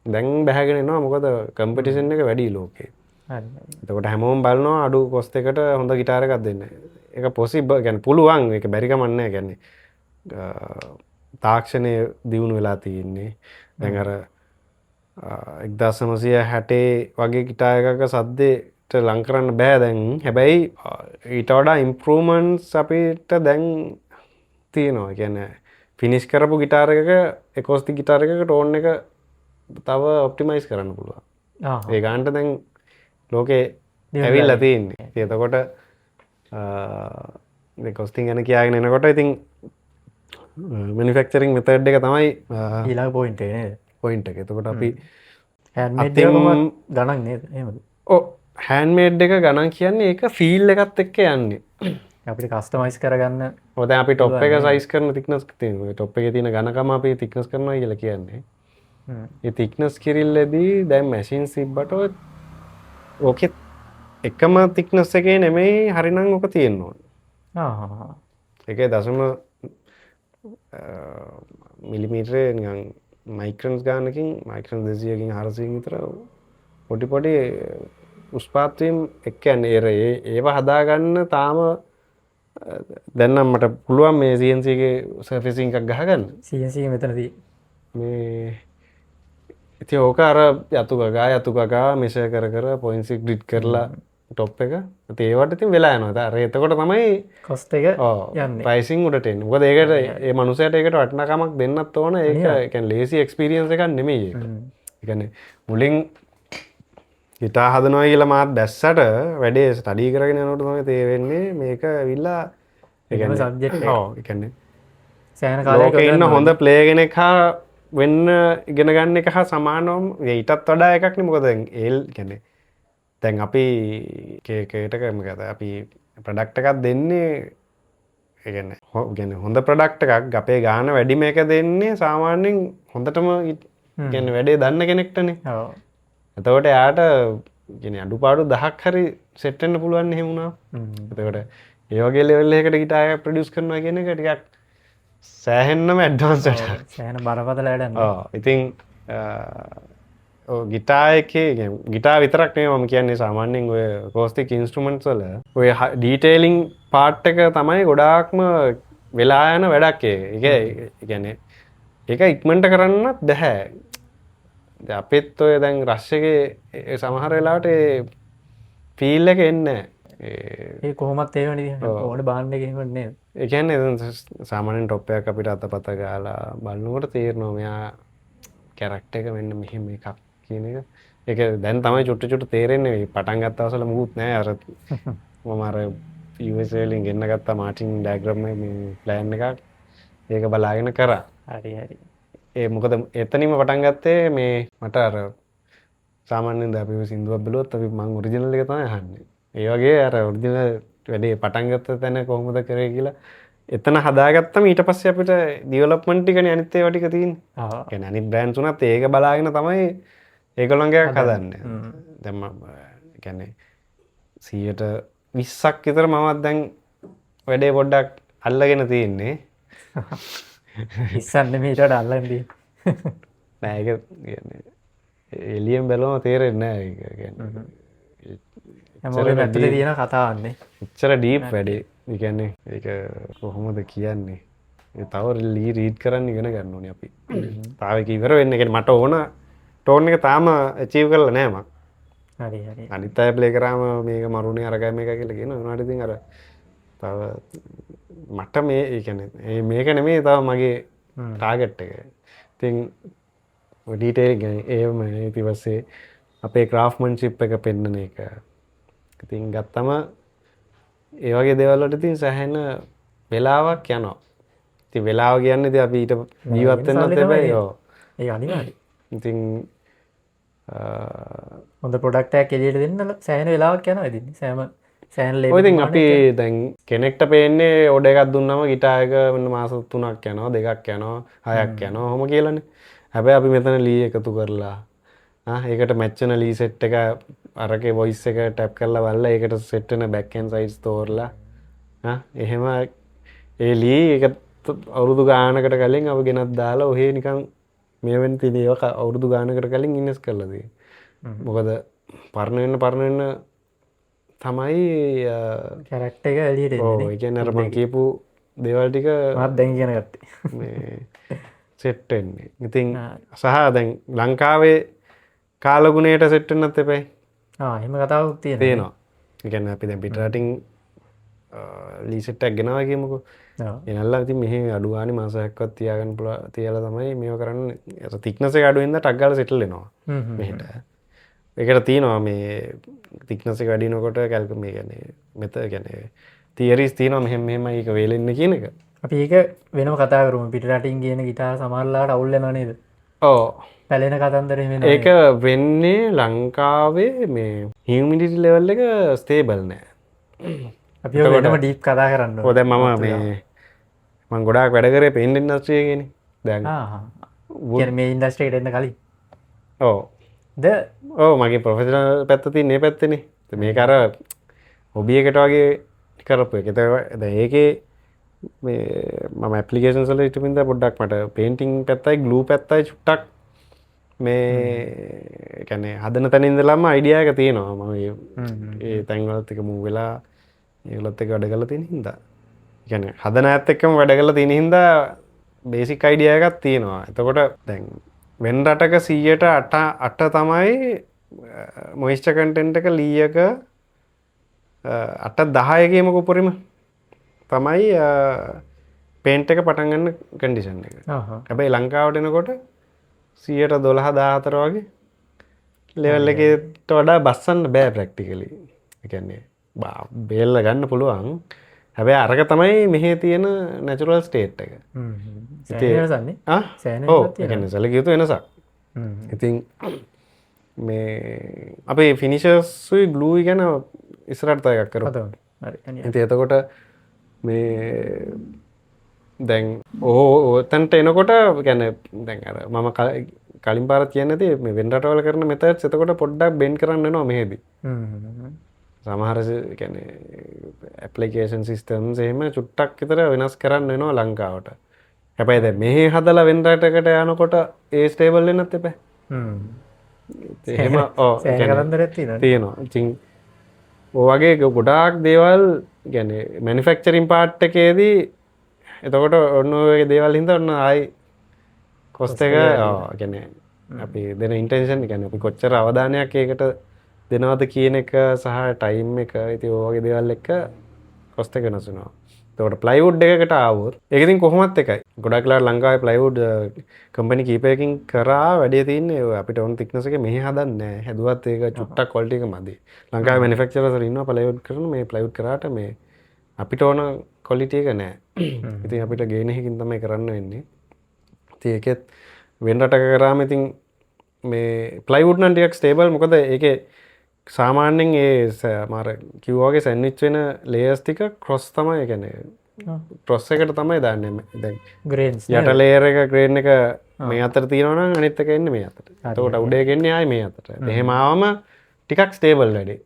දැන් බැහැගෙන එනවා මොකද කම්පිටිෂන් එක වැඩි ලෝකේ. හරි. එතකොට හැමෝම බලනවා අඩු කොස්ට් එකට හොඳ ගිටාර් එකක් දෙන්න. ඒක පොසිබල් කියන්නේ පුළුවන් ඒක බැරි කමක් නැහැ කියන්නේ. තාක්ෂණය දියුණු වෙලා තියෙන්නේ. දැන් අර 1960 වගේ ගිටාර් එකක සද්දේට ලං කරන්න බෑ දැන්. හැබැයි ඊට වඩා ඉම්ප්‍රූව්මන්ට්ස් අපිට දැන් තියෙනවා. කියන්නේ ෆිනිෂ් කරපු ගිටාර් එකක එකෝස්ටික් ගිටාර් එකක ටෝන් එක තව ඔප්ටිමයිස් කරන්න පුළුවන්. ඒ ගානට දැන් ලෝකේ ඇවිල්ලා තියෙන්නේ. එතකොට මේ කොස්ටිං ගැන කියාගෙන එනකොට ඉතින් මැනුෆැක්චරින් මෙතඩ් එක තමයි ඊළඟ පොයින්ට් එක නේද? පොයින්ට් එක. එතකොට අපි හෑන්ඩ්මේඩ් එකම ගණන් නේද? එහෙමද? ඔව් හෑන්ඩ්මේඩ් එක ගණන් කියන්නේ ඒක ෆීල් එකත් එක්ක යන්නේ. අපිට කස්ටමයිස් කරගන්න. ඔය දැන් අපි টොප් එක සයිස් කරන තික්නස් තියෙනවා. টොප් එකේ තියෙන ඝනකම අපි තික්නස් කරනවා කියලා කියන්නේ. ඒ තික්නස් කිරිල්ලේදී දැන් මැෂින්ස් තිබ්බට ඕකේ එකම තික්නස් එකේ නෙමෙයි හරිනම් ඔක තියෙන්න ඕනේ. ඒකේ දශම මිලිමීටරේ නිකන් මයික්‍රන්ස් ගානකින් මයික්‍රන් 200කින් 400කින් විතර පොඩි උස්පාත් වීම එක්ක යන්නේ. ඒව හදාගන්න තාම දැන් නම් මට පුළුවන් මේ CNC එකේ සර්ෆේසින් එකක් ගහගන්න. CNC එක මෙතනදී මේ ඉතින් ඕක අර යතු ගගා මෙෂර් කර පොයින්ට්ස් එක ග්‍රිඩ් කරලා টොප් එක. ඉතින් ඒවට ඉතින් වෙලා යනවා. අර එතකොට තමයි කොස්ට් එක යන්නේ. ප්‍රයිසින් උඩට එන්නේ. මොකද ඒකට ඒ මනුස්සයාට ඒකට වටිනාකමක් දෙන්නත් ඕන. ඒක කියන්නේ ලේසි එක්ස්පීරියන්ස් එකක් නෙමෙයි ඒක. ඒ කියන්නේ මුලින් ගිටාර් හදනවා කියලා මාත් දැස්සට වැඩේ ස්ටඩි කරගෙන යනකොට තමයි තේරෙන්නේ මේක ඇවිල්ලා ඒ කියන්නේ සබ්ජෙක්ට් එක. ඔව් ඒ කියන්නේ සෑහෙන කාලයක ඉන්න හොඳ ප්ලේ කෙනෙක් හා වෙන්න ඉගෙන ගන්න එක හා සමානවම ඊටත් වඩා එකක් නේ. මොකද දැන් ඒ කියන්නේ දැන් අපි කේකට මොකද අපි ප්‍රොඩක්ට් එකක් දෙන්නේ ඒ කියන්නේ හොඳ ප්‍රොඩක්ට් එකක් අපේ ගාන වැඩි මේක දෙන්නේ සාමාන්‍යයෙන් හොඳටම කියන්නේ වැඩේ දන්න කෙනෙක්ටනේ. ඔව්. එතකොට එයාට කියන්නේ අඩුපාඩු 10ක් හරි සෙට් වෙන්න පුළුවන් එහෙම වුණා. එතකොට ඒ වගේ ලෙවල් එකකට ගිටාර් එකක් ප්‍රොඩියුස් කරනවා කියන එක ටිකක් සෑහෙන්නම ඇඩ්වාන්ස් වැඩක්. සෑහෙන බරපතල වැඩක්. ඔව්. ඉතින් ගිටාර් එකේ ගිටාර් විතරක් නෙවෙයි මම කියන්නේ සාමාන්‍යයෙන් ඔය අකෝස්ටික් ඉන්ස්ට්‍රුමන්ට්ස් වල ඔය ඩීටේලින් පාර්ට් එක තමයි ගොඩාක්ම වෙලා යන වැඩක් ඒක. ඒ කියන්නේ ඒක ඉක්මනට කරන්නත් බැහැ. දැන් අපිත් ඔය දැන් රෂ් එකේ සමහර වෙලාවට ඒ ෆීල් එක එන්නේ නැහැ. ඒ කොහොමත් ඒ වෙන්නේ ඕනේ බාන්න එකේ එහෙම නේද? ඒ කියන්නේ සාමාන්‍යයෙන් টොප් එකක් අපිට අතපත ගාලා බලනකොට තේරෙනවා මෙයා කැරක්ටර් එක මෙන්න මෙහෙම එකක් කියන එක. ඒක දැන් තමයි චුට්ට තේරෙන්නේ. පටන් ගත්ත අවසල මුකුත් නැහැ. අර මම අර US වලින් ගෙන්න ගත්ත මාටින් ඩයග්‍රෑම් මේ ප්ලෑන් එකක් ඒක බලාගෙන කරා. හරි. ඒ මොකද එතනින්ම පටන් ගත්තේ මේ මට අර සාමාන්‍යයෙන් අපි සින්දුවක් බැලුවොත් අපි මම ඔරිජිනල් එක තමයි අහන්නේ. ඒ වගේ අර ඔරිජිනල් වැඩේ පටන් ගත්ත තැන කොහොමද කරේ කියලා එතන හදාගත්තම ඊට පස්සේ අපිට ඩෙවලොප්මන්ට් ටිකනේ අනිත් ඒවා ටික තියෙන්නේ. ඒ කියන්නේ අනිත් බ්‍රෑන්ඩ්ස් උනත් ඒක බලාගෙන තමයි ඒගොල්ලන්ගේ එකක් හදන්නේ. දැන් මම කියන්නේ 120ක් විතර මමත් දැන් වැඩේ පොඩ්ඩක් අල්ලගෙන තියෙන්නේ. ඉස්සන්න මීට අල්ලන්දී නෑ ඒක කියන්නේ එළියෙන් බැලුවම තේරෙන්නේ නෑ ඒක කියන්නේ. හැමෝගෙම ඇතුලේ තියෙන කතාවන්නේ. එච්චර ඩීප් වැඩේ. ඒ කියන්නේ ඒක කොහොමද කියන්නේ? ඒ තව රීඩ් කරන්න ඉගෙන ගන්න ඕනේ අපි. තාම ඒක ඉවර වෙන්නේ. ඒ කියන්නේ මට ඕන ටෝන් එක තාම අචීව් කරලා නෑ මම. හරි හරි. අනිත් අය ප්ලේ කරාම මේක මරුනේ අරගයි මේක කියලා කියනවා. උනාට ඉතින් අර තව මට මේ ඒ කියන්නේ මේක නෙමෙයි තව මගේ ටාගට් එක. ඉතින් ඔය ඩීටේල් ගැන ඒවම ඊට පස්සේ අපේ ක්‍රාෆ්ට්මන්ෂිප් එක පෙන්නන එක. ඉතින් ගත්තම ඒ වගේ දේවල් වලට ඉතින් සෑහෙන වෙලාවක් යනවා. ඉතින් වෙලාව කියන්නේ ඉතින් අපි ඊට ජීවත් වෙන්නත් එපා. ඔව්. ඒක අනිවාර්යයි. ඉතින් හොඳ ප්‍රොඩක්ට් එකක් එළියට දෙන්න සෑහෙන වෙලාවක් යනවා ඉතින්. සෑහෙන ලේබල්. ඔය ඉතින් අපි දැන් කෙනෙක්ට පේන්නේ ඕඩර් එකක් දුන්නාම ගිටාර් එක වෙන මාස 3ක් යනවා, 2ක් යනවා, 6ක් යනවා ඔහොම කියලානේ. හැබැයි අපි මෙතන ලී එකතු කරලා ඒකට මැච් වෙන ලී සෙට් එක අරකේ වොයිස් එක ටැප් කරලා බලලා ඒකට සෙට් වෙන බෑක් ඇන්ඩ් සයිඩ්ස් තෝරලා එහෙම ඒ ලී එක අවුරුදු ගානකට කලින් අපි ගෙනත් දාලා ඔහේ නිකන් මේ වෙන තියෙන ඒවා අවුරුදු ගානකට කලින් ඉන්වෙස්ට් කරලා තියෙන්නේ. මොකද පරණ වෙන්න තමයි කැරක්ටර් එක එළියට එන්නේ. ඔව් ඒ කියන්නේ අර මම කියපු දේවල් ටික මාත් දැන් කියන කට්ටිය. මේ සෙට් වෙන්නේ. ඉතින් සහ දැන් ලංකාවේ කාලගුණයට සෙට් වෙන්නත් එපයි. එහෙම කතාවක් තියෙනවා. ඒ කියන්නේ අපි දැන් පිටරටින් ලී සෙට් එකක් ගෙනවා කියමුකෝ. එනල්ලා ඉතින් මෙහි අඩු ගානේ මාස 6ක්වත් තියාගන්න පුළුවන් තියලා තමයි මේව කරන්නේ. අර thickness එක අඩු වෙනද ටක් ගාලා සෙටල් වෙනවා. මෙහෙට. ඒකට තියෙනවා මේ thickness එක වැඩි වෙනකොට මේ කියන්නේ මෙතන කියන්නේ theories තියෙනවා මෙහෙමයි ඒක වේලෙන්නේ කියන එක. අපි ඒක වෙනම කතා කරමු. පිටරටින් කියන ගිටාර සමහරලාට අවුල් වෙනව නේද? ඔව්. පැලෙන කතන්දර එහෙම නේද? ඒක වෙන්නේ ලංකාවේ මේ humidity level එක stable නෑ. අපි ඔය වෙනම ඩීප් කතා කරන්න ඕනේ. ඔය දැන් මම මම ගොඩාක් වැඩ කරේ පේන්ට් ඉන්ඩස්ට්‍රි එකේනේ. දැන් කියන්නේ මේ ඉන්ඩස්ට්‍රි එකට එන්න කලින්. ඔව්. ඔව් මගේ ප්‍රොෆෙෂනල් පැත්ත තියෙන මේ පැත්තනේ. මේක අර හොබි එකට වගේ කරපු එක. දැන් ඒකේ මේ මම ඇප්ලිකේෂන්ස් වල හිටපින්ද පොඩ්ඩක් මට පේන්ටිං පැත්තයි ග්ලූ පැත්තයි චුට්ටක් මේ කියන්නේ හදන තැන ඉඳලාම අයිඩියා එක තියෙනවා. මම ඒ තැන් වලත් එක මූව් වෙලා ඒගොල්ලොත් එක්ක වැඩ කරලා තියෙන හින්දා. කියන්නේ හදන ඇත් එක්කම වැඩ කරලා තියෙන හින්දා බේසික් අයිඩියා එකක් තියෙනවා. එතකොට දැන් වෙන රටක 100ට 8 තමයි මොයිස්චර් කන්ටෙන්ට් එක ලී එක 8 10 කියමුකෝ උපරිම තමයි පේන්ට් එක පටන් ගන්න කන්ඩිෂන් එක. හැබැයි ලංකාවට එනකොට 100ට 12 14 වගේ ලෙවල් එකකට වඩා බස්සන්න බෑ ප්‍රැක්ටිකලි. ඒ කියන්නේ බේල්ල ගන්න පුළුවන්. හැබැයි අරක තමයි මෙහි තියෙන නැචරල් ස්ටේට් එක. සැලකිය යුතු වෙනසක්. ඉතින් මේ අපේ ෆිනිෂර්ස්යි ග්ලූයි ගැන ඉස්සරහට තව එකක් කරමු. ඉතින් එතකොට මේ දැන් ඔතනට එනකොට කියන්නේ දැන් අර මම කලින් පාරත් කියන්නේ නැති මේ වෙන රටවල කරන මෙතඩ්ස් එතකොට පොඩ්ඩක් බෙන්ඩ් කරන්න වෙනවා මෙහෙදි. සමහර කියන්නේ ඇප්ලිකේෂන් සිස්ටම්ස් එහෙම චුට්ටක් විතර වෙනස් කරන්න වෙනවා ලංකාවට. හැබැයි දැන් මෙහි හදලා වෙන රටකට යනකොට ඒ ස්ටේබල් වෙන්නත් එපා. එහෙම තියෙනවා. ඉතින් ඔය වගේ ගොඩාක් දේවල් කියන්නේ මැනුෆැක්චරින් පාර්ට් එකේදී එතකොට ඔන්න ඔය දේවල් හින්දා ඔන්න ආයි කොස්ට් එක කියන්නේ අපි දෙන ඉන්ටෙන්ෂන් කියන්නේ අපි කොච්චර අවධානයක් ඒකට දෙනවද කියන එක සහ ටයිම් එක ඉතින් ඔය වගේ දේවල් එක්ක කොස්ට් එක වෙනස් වෙනවා. එතකොට ප්ලයිවුඩ් එකකට ආවොත් ඒක ඉතින් කොහොමත් එකයි. ගොඩක් වෙලාවට ලංකාවේ ප්ලයිවුඩ් කම්පැනි කීපයකින් කරා වැඩේ තියෙන්නේ ඔය අපිට ඕන thickness එක මෙහෙ හදන්නේ නැහැ. හැදුවත් ඒක චුට්ටක් ක්වලිටි එක මදි. ලංකාවේ මැනුෆැක්චරර්ස්ලා ඉන්නවා ප්ලයිවුඩ් කරන මේ ප්ලයිවුඩ් කරාට මේ අපිට ඕන ක්වලිටි එක නැහැ. ඉතින් අපිට ගේන එකකින් තමයි කරන්න වෙන්නේ. ඉතින් ඒකෙත් වෙන රටක කරාම ඉතින් මේ ප්ලයිවුඩ් නම් ටිකක් ස්ටේබල්. මොකද ඒකේ සාමාන්‍යයෙන් ඒ මාර කිව්වාගේ සැන්ඩ්විච් වෙන ලේයර්ස් ටික ක්‍රොස් තමයි කියන්නේ ක්‍රොස් එකට තමයි දාන්නේ. දැන් ග්‍රේන්ස් යට ලේයර් එක ග්‍රේන් එක මේ අතට තියෙනවා නම් අනිත් එක එන්නේ මේ අතට. එතකොට උඩ එක එන්නේ ආයේ මේ අතට. එහෙම ආවම ටිකක් ස්ටේබල් වැඩේ.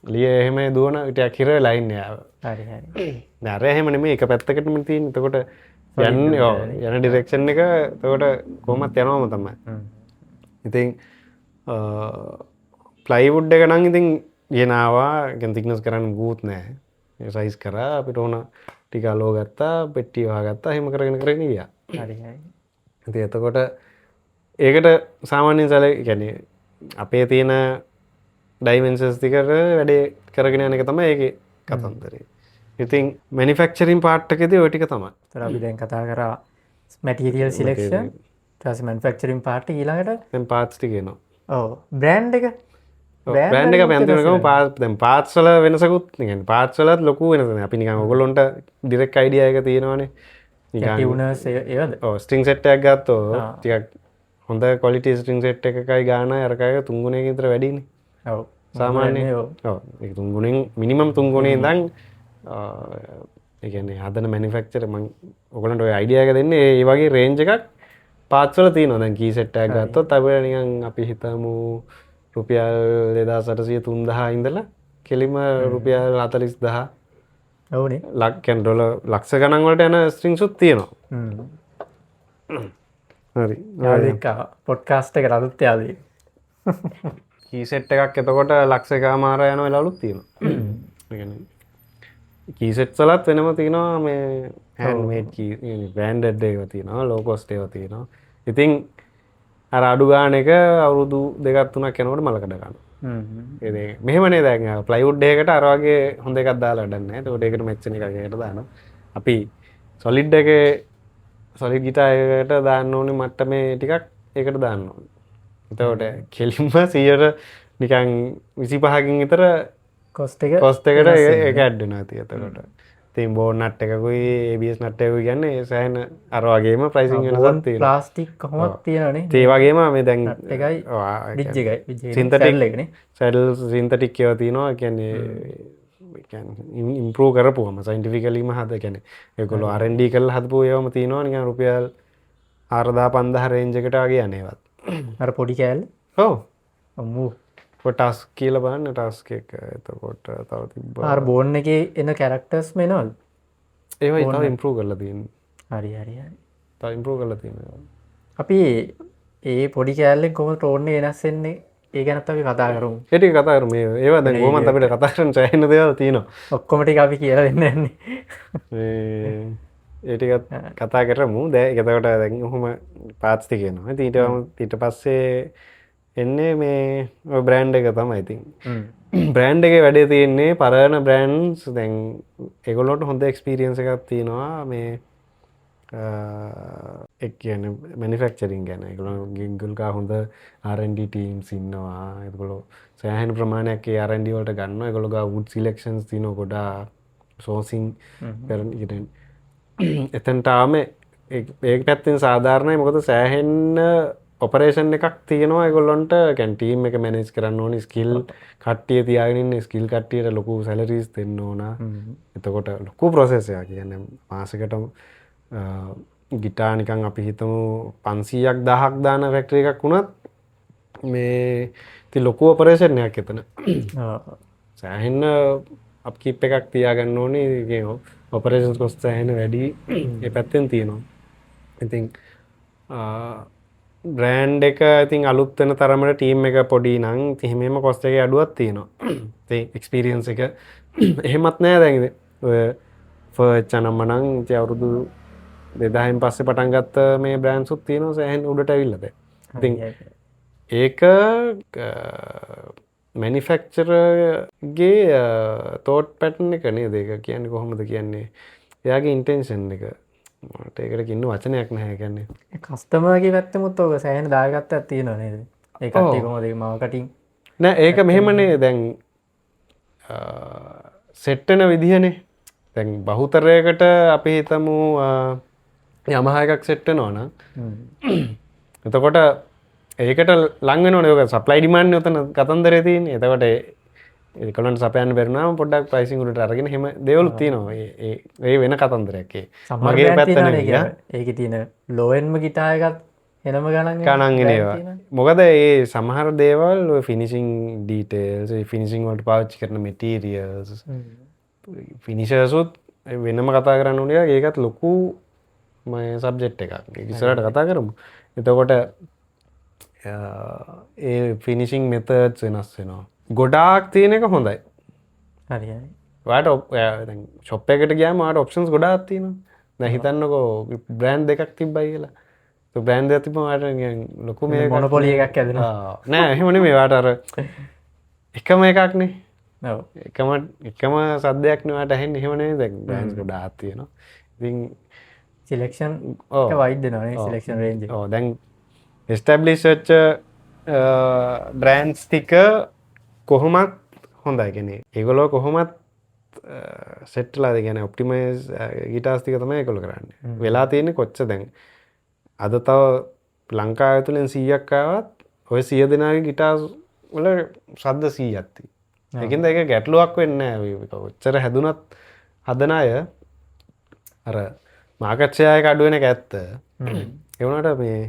ලිය එහෙම දුවන ටයක් හිර ලයින් යාව හරි හරි නැර එහෙම නෙමේ එක පැත්තකටම තියෙන එතකොට යන්න යන ඩිරෙක්ෂන් එක තකොට කොහොමත් යනවාම තමයි ඉතින් ප්ලයිවුඩ් එක නම් ඉතින් ගෙනවා ගැන තික්නස් කරන්න ගූත් නෑ සයිස් කරා අපිට ඕන ටික ලෝ ගත්තා පෙට්ටිය වහගත්තා එහෙම කරගෙන කරගෙන ගියා හරි හරි ඉතින් එතකොට ඒකට සාමාන්‍යයෙන් සැල කියන්නේ අපේ තියෙන ඩයිමෙන්ෂන්ස් ටිකට වැඩේ කරගෙන යන එක තමයි ඒකේ කතන්දරේ. ඉතින් මැනුෆැක්චරින් පාර්ට් එකේදී ওই ටික තමයි. ඒතර අපි දැන් කතා කරා මැටීරියල් සිලෙක්ෂන් ඊට පස්සේ මැනුෆැක්චරින් පාර්ට් එක ඊළඟට දැන් පාර්ට්ස් ටික එනවා. ඔව් බ්‍රෑන්ඩ් එක බ්‍රෑන්ඩ් එක අපි අන්තිමට පාර්ට් දැන් පාර්ට්ස් වල වෙනසකුත් කියන්නේ පාර්ට්ස් වලත් ලොකු වෙනසක් නැහැ. අපි නිකන් ඔයගොල්ලොන්ට ඩිරෙක්ට් අයිඩියා එක තියෙනවනේ. ටියුනර්ස් ඒවද? ඔව් ස්ට්‍රින්ග් සෙට් එකක් ගත්තොත් ටිකක් හොඳ ක්වොලිටි ස්ට්‍රින්ග් සෙට් එකකයි ගානයි අරකයි 3 ගුණයකින් විතර වැඩිනේ. ඔව් සාමාන්‍යයෙන් ඔව් ඒක 3 ගුණෙන් මිනිමම් 3 ගුණේ ඉඳන් ඒ කියන්නේ හදන මැනුෆැක්චරර් මම ඔයගලන්ට ඔය අයිඩියා එක දෙන්නේ ඒ වගේ රේන්ජ් එකක් පාර්ට්ස් වල තියෙනවා. දැන් කී සෙට් එකක් ගත්තොත් අපිට නිකන් අපි හිතමු රුපියල් 2800 3000 ඉඳලා කෙලිම රුපියල් 40000 ඔව්නේ ලක්ෂ ඩොලර් ලක්ෂ ගණන් වලට යන ස්ට්‍රින්ග්ස් උත් තියෙනවා. හරි. යාළුවෙක් පොඩ්කාස්ට් එකට අලුත් යාළුවෙක්. කී සෙට් එකක් එතකොට ලක්ෂ එකමාර යන වෙලාවලුත් තියෙනවා. ඒ කියන්නේ කී සෙට්ස් වලත් වෙනම තියෙනවා මේ හෑන්ඩ්මේඩ් කී බ්‍රෑන්ඩඩ් ඒවා තියෙනවා ලෝ කොස්ට් ඒවා තියෙනවා. ඉතින් අර අඩු ගාන එක අවුරුදු 2ක් 3ක් යනකොට මලකඩ ගන්නවා. ඒ මෙහෙමනේ දැන් ප්ලයිවුඩ් එකකට අර වගේ හොඳ එකක් දාලා වැඩක් නැහැ. ඒකට ඒකට මැච් වෙන එකක් ඒකට දානවා. අපි සොලිඩ් එකේ සොලිඩ් ගිටාර් එකකට දාන්න ඕනේ මට්ටමේ ටිකක් ඒකට දාන්න ඕනේ. එතකොට කෙලින්ම 100ට නිකන් 25කින් විතර කොස්ට් එකට ඒක ඇඩ් වෙනවා එතකොට. ඉතින් බෝන් නට් එකකුයි ABS නට් එකකුයි කියන්නේ සෑහෙන අර වගේම ප්‍රයිසින් වෙනසක් තියෙනවා. ප්ලාස්ටික් කොහොමද තියෙනවනේ. ඒ වගේම මේ දැන් එකයි රිජ් එකයි සින්තටික් එකනේ. සැඩල් සින්තටික් ඒවා තියෙනවා. කියන්නේ ඉම්ප්‍රූව් කරපුවම සයින්ටිෆිකලිම හද කියන්නේ ඒගොල්ලෝ R&D කරලා හදපුව ඒවාම තියෙනවා නිකන් රුපියල් 4000 5000 රේන්ජ් එකට වගේ යන්නේවත්. අර පොඩි කෑල්ල ඔව් අම්මෝ ටස්ක් කියලා බලන්න ටස්ක් එක එතකොට තව තිබ්බා අර බෝන් එකේ එන කැරක්ටර්ස් මෙනවද ඒවා තව ඉම්ප්‍රූව් කරලා තියෙනවා හරි හරි හරි තව ඉම්ප්‍රූව් කරලා තියෙනවා අපි ඒ පොඩි කෑල්ලෙන් කොහොමද ටෝන් එක වෙනස් වෙන්නේ ඒ ගැනත් අපි කතා කරමු ඒ ටික කතා කරමු ඒවා දැන් කොහොමද අපිට කතා කරන්න සෑහෙන දේවල් තියෙනවා ඔක්කොම ටික අපි කියලා දෙන්න යන්නේ ඒ ටිකත් කතා කරමු දැන් එතකොට දැන් ඔහොම පාර්ට්ස් ටික එනවා ඊට පස්සේ එන්නේ මේ බ්‍රෑන්ඩ් එක තමයි ඉතින් බ්‍රෑන්ඩ් එකේ වැඩේ තියෙන්නේ පරණ බ්‍රෑන්ඩ්ස් දැන් ඒගොල්ලොන්ට හොඳ එක්ස්පීරියන්ස් එකක් තියෙනවා මේ ඒ කියන්නේ මැනුෆැක්චරින් ගැන ඒගොල්ලෝ හොඳ R&D ටීම්ස් ඉන්නවා ඒගොල්ලෝ සෑහෙන ප්‍රමාණයක් ඒ R&D වලට ගන්නවා ඒගොල්ලෝ ගා වුඩ් සිලෙක්ෂන්ස් තියෙනවා ගොඩාක් සෝසින් කරන ඉතින් එතනට ආම ඒක පැත්තෙන් සාධාරණයි මොකද සෑහෙන ඔපරේෂන් එකක් තියෙනවා ඒගොල්ලොන්ට කියන්නේ ටීම් එක මැනේජ් කරන්න ඕනේ ස්කිල් කට්ටිය තියාගෙන ඉන්න ස්කිල් කට්ටියට ලොකු සැලරිස් දෙන්න ඕන. එතකොට ලොකු ප්‍රොසෙස් එකක්. කියන්නේ මාසෙකට ගිටාර් නිකන් අපි හිතමු 500ක් 1000ක් දාන ෆැක්ටරි එකක් වුණත් මේ ඉතින් ලොකු ඔපරේෂන් එකක් එතන. සෑහෙන අප්කීප් එකක් තියාගන්න ඕනේ. ඒ ඔපරේෂන්ස් කොස්ට් සෑහෙන වැඩි ඒ පැත්තෙන් තියෙනවා. ඉතින් බ්‍රෑන්ඩ් එක ඉතින් අලුත් වෙන තරමට ටීම් එක පොඩි නම් එහෙමම කොස්ට් එකේ අඩුවක් තියෙනවා. ඉතින් එක්ස්පීරියන්ස් එක එහෙමත් නෑ දැන් ඔය ෆර්ච් නම්මනම් ඉතින් අවුරුදු 2000න් පස්සේ පටන් ගත්ත මේ බ්‍රෑන්ඩ්ස් උත් තියෙනවා සෑහෙන උඩට ඇවිල්ලා දැන්. ඉතින් ඒක මැනුෆැක්චරර්ගේ තෝට් පැටර්න් එක නේද ඒක කියන්නේ කොහොමද කියන්නේ එයාගේ ඉන්ටෙන්ෂන් එක මට ඒකට කින්න වචනයක් නැහැ කියන්නේ කස්ටමර්ගේ පැත්තෙමුත් ඔක සෑහෙන දායකත්වයක් තියෙනවා නේද ඒ කට්ටිය කොහොමද මාකටිං නෑ ඒක මෙහෙමනේ දැන් සෙට් වෙන විදිහනේ දැන් බහුතරයකට අපි හිතමු යමහා එකක් සෙට් වෙනවා නම් එතකොට ඒකට ලං වෙනවනේ ඔක සප්ලයි ඩිමාන්ඩ් නේ උතන කතන්දරේ තියෙන්නේ එතකොට ඒකලන්ට සපයන්න බැරිනාම පොඩ්ඩක් ප්‍රයිසිං උඩට අරගෙන එහෙම දේවලුත් තියෙනවා ඒ වෙන කතන්දරයක් ඒ මගේ පැත්ත නෙවෙයි ඒකේ තියෙන ලෝ එන්ඩ්ම ගිටාර් එකත් එනම ගණන් ගණන්ගෙන ඒවා මොකද ඒ සමහර දේවල් ෆිනිසිං ඩීටේල්ස් ෆිනිසිං වලට පාවිච්චි කරන මෙටීරියල්ස් ෆිනිෂර්සුත් වෙනම කතා කරන්න ඕනේ ඒකත් ලොකු සබ්ජෙක්ට් එකක් ඉස්සරහට කතා කරමු එතකොට ඒ ෆිනිසිං මෙතඩ්ස් වෙනස් වෙනවා ගොඩාක් තියෙන එක හොඳයි හරි වාට ශොප් එකට ගියාම වාට ඔප්ෂන්ස් ගොඩාක් තියෙනවා දැන් හිතන්නකෝ බ්‍රෑන්ඩ් දෙකක් තිබ්බයි කියලා તો බ්‍රෑන්ඩ් දෙකක් තිබ්බම වාට ලොකු මේ මොනොපොලි එකක් ඇදෙනවා නෑ එහෙම නෙමෙයි වාට අර එකම එකක්නේ ඔව් එකම සද්දයක් නේ වාට ඇහෙන්නේ එහෙම නෙමෙයි දැන් බ්‍රෑන්ඩ්ස් ගොඩාක් තියෙනවා ඉතින් සිලෙක්ෂන් එක වයිඩ් වෙනවා නේ සිලෙක්ෂන් රේන්ජ් එක ඔව් දැන් එස්ටැබ්ලිෂ් වෙච්ච බ්‍රෑන්ඩ්ස් ටික කොහොමත් හොඳයි කියන්නේ ඒගොල්ලෝ කොහොමත් සෙට්ලාද කියන්නේ ඔප්ටිමයිස් ගිටාර්ස් ටික තමයි ඒගොල්ලෝ කරන්නේ වෙලා තියෙන්නේ කොච්චර දැන් අද තව ලංකාව ඇතුලෙන් 100ක් ආවත් ඔය 100 දෙනාගේ ගිටාර්ස් වල ශබ්ද 100ක් තියෙනවා ඒකෙන්ද ඒක ගැටලුවක් වෙන්නේ නැහැ ඔච්චර හැදුනත් හදන අය අර මාකට් ෂෙයා එක අඩු වෙන එක ඇත්ත ඒ වුණාට මේ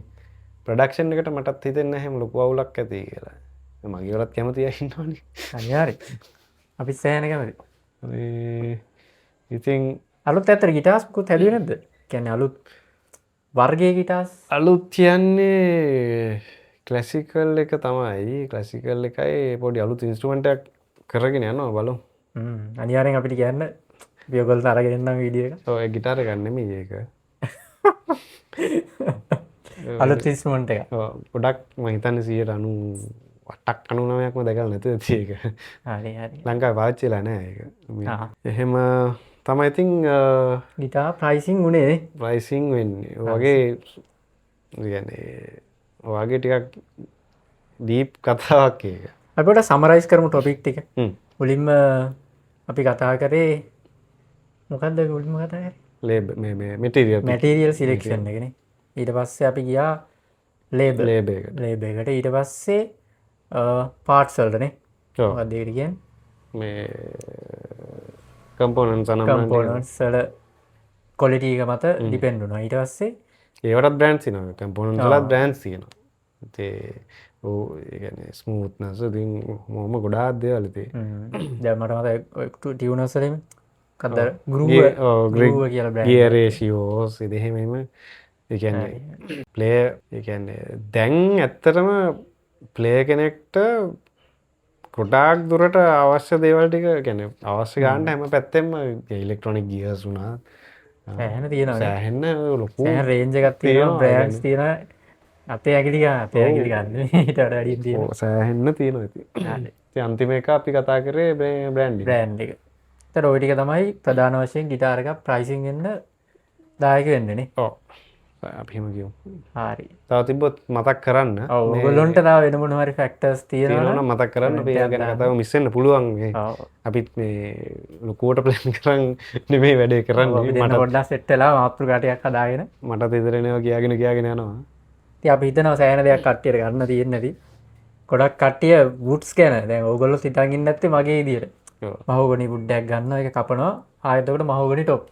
ප්‍රොඩක්ෂන් එකට මටත් හිතෙන්නේ නැහැ එහෙම ලොකු අවුලක් ඇති කියලා මගේ වලත් කැමති අය ඉන්නවනේ අනිවාර්යයෙන් අපි සෑහෙන කැමති ඉතින් අලුත් ඇත්තට ගිටාර්ස් මොකුත් හැදුවේ නැද්ද කියන්නේ අලුත් වර්ගයේ ගිටාර්ස් අලුත් කියන්නේ ක්ලාසිකල් එක තමයි ක්ලාසිකල් එකයි පොඩි අලුත් ඉන්ස්ට්‍රුමන්ට් එකක් කරගෙන යනවා බලමු අනිවාර්යෙන් අපිට කියන්න අපි ඔයගොල්ලන්ට අරගෙන එන්නම් වීඩියෝ එක ඔය ගිටාර එක නෙමෙයි ඒක අලුත් ඉන්ස්ට්‍රුමන්ට් එක ගොඩක් මම හිතන්නේ 98ක් 99ක්ම දැකලා නැතුව තියෙක හරි හරි ලංකාවේ පාවිච්චි වෙලා නැහැ ඒක එහෙම තමයි ඉතින් ගිටාර් ප්‍රයිසිං උනේ ප්‍රයිසිං වෙන්නේ වගේ කියන්නේ වගේ ටිකක් ඩීප් කතාවක් ඒක අපි පොඩ්ඩක් සමරයිස් කරමු ටොපික් ටික මුලින්ම අපි කතා කරේ මොකක්ද මුලින්ම කතා කරේ ලේබල් මේ මැටීරියල් සිලෙක්ෂන් එකනේ ඊට පස්සේ අපි ගියා ලේබල් එකට ඊට පස්සේ පාර්ට්ස් වලටනේ මොකක්ද ඒකට කියන්නේ මේ කම්පොනන්ට්ස් වල ක්වොලිටි එක මත ඩිපෙන්ඩ් වෙනවා ඊට පස්සේ ඒවටත් බ්‍රෑන්ඩ්ස් තියෙනවා කම්පොනන්ට්ස් වලත් බ්‍රෑන්ඩ්ස් තියෙනවා ඒ කියන්නේ ස්මූත්නස් ඉතින් මොම ගොඩාක් දේවල් තියෙනවා දැන් මට මතකයි ටියුනර්ස් වලින් කද්ද ග්‍රූව කියලා බ්‍රෑන්ඩ් ගියර් රේෂියෝස් ඉතින් එහෙම ඒ කියන්නේ ප්ලේ ඒ කියන්නේ දැන් ඇත්තටම ප්ලේ කෙනෙක්ට ගොඩාක් දුරට අවශ්‍ය දේවල් ටික කියන්නේ අවශ්‍ය ගන්න හැම පැත්තෙම ඉලෙක්ට්‍රොනික ගියර්ස් උනා සෑහෙන තියෙනවා සෑහෙන ලොකු සෑහෙන රේන්ජ් එකක් තියෙනවා බ්‍රෑන්ඩ්ස් තියෙනවා අපේ ඇගිලි ගන්න ඊට වඩා වැඩි තියෙනවා සෑහෙන්න තියෙනවා ඉතින් අන්තිම එක අපි කතා කරේ බ්‍රෑන්ඩ් එක. ඒතර ওই ටික තමයි ප්‍රධාන වශයෙන් ගිටාර එකක් ප්‍රයිසිං වෙන්න දායක වෙන්නේ නේ. ඔව්. අපි එහෙම කියමු. හරි. තව තිබ්බොත් මතක් කරන්න. ඔව් ඔයගොල්ලන්ට තව වෙන මොනවා හරි ෆැක්ටර්ස් තියෙනවා නම් මතක් කරන්න අපි ඒ ගැන කතාව මිස් වෙන්න පුළුවන් මේ. අපිත් මේ ලොකුවට ප්ලෑන් කරන් නෙමෙයි වැඩේ කරන්නේ. මට පොඩ්ඩක් සෙට් වෙලා මාතෘකා ටිකක් හදාගෙන මට තේරෙනවා කියාගෙන යනවා. ඉතින් අපි හිතනවා සෑහෙන දෙයක් කට්ටියට ගන්න තියෙන්නේ නැති. ගොඩක් කට්ටිය වුඩ්ස් ගැන දැන් ඕගොල්ලෝ හිතන් ඉන්නේ නැත්තේ මගේ විදියට. මහෝගනි වුඩ්ඩයක් ගන්නවා ඒක කපනවා ආයෙත් උකට මහෝගනි টොප්.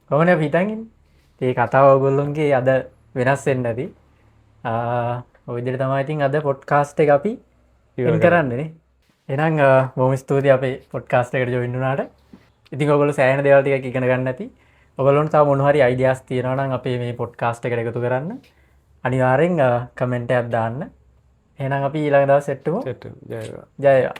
කොහොමද අපි හිතන් ඉන්නේ? ඒ කතාව ඕගොල්ලොන්ගේ අද වෙනස් වෙන්නේ නැති. ඔය විදිහට තමයි ඉතින් අද පොඩ්කාස්ට් එක අපි ඉන් කරන්නේ නේ. එහෙනම් බොහොම ස්තුතියි අපේ පොඩ්කාස්ට් එකට ජොයින් වුණාට. ඉතින් ඔයගොල්ලෝ සෑහෙන දේවල් ටිකක් ඉගෙන ගන්න නැති. ඔයගොල්ලොන්ට තව මොන හරි අයිඩියාස් තියෙනවා නම් අපේ මේ පොඩ්කාස්ට් එකට එකතු කරන්න. අනිවාර්යෙන් කමෙන්ට් එකක් දාන්න. එහෙනම් අපි ඊළඟ දවස් සෙට් වෙමු. ජය වේවා.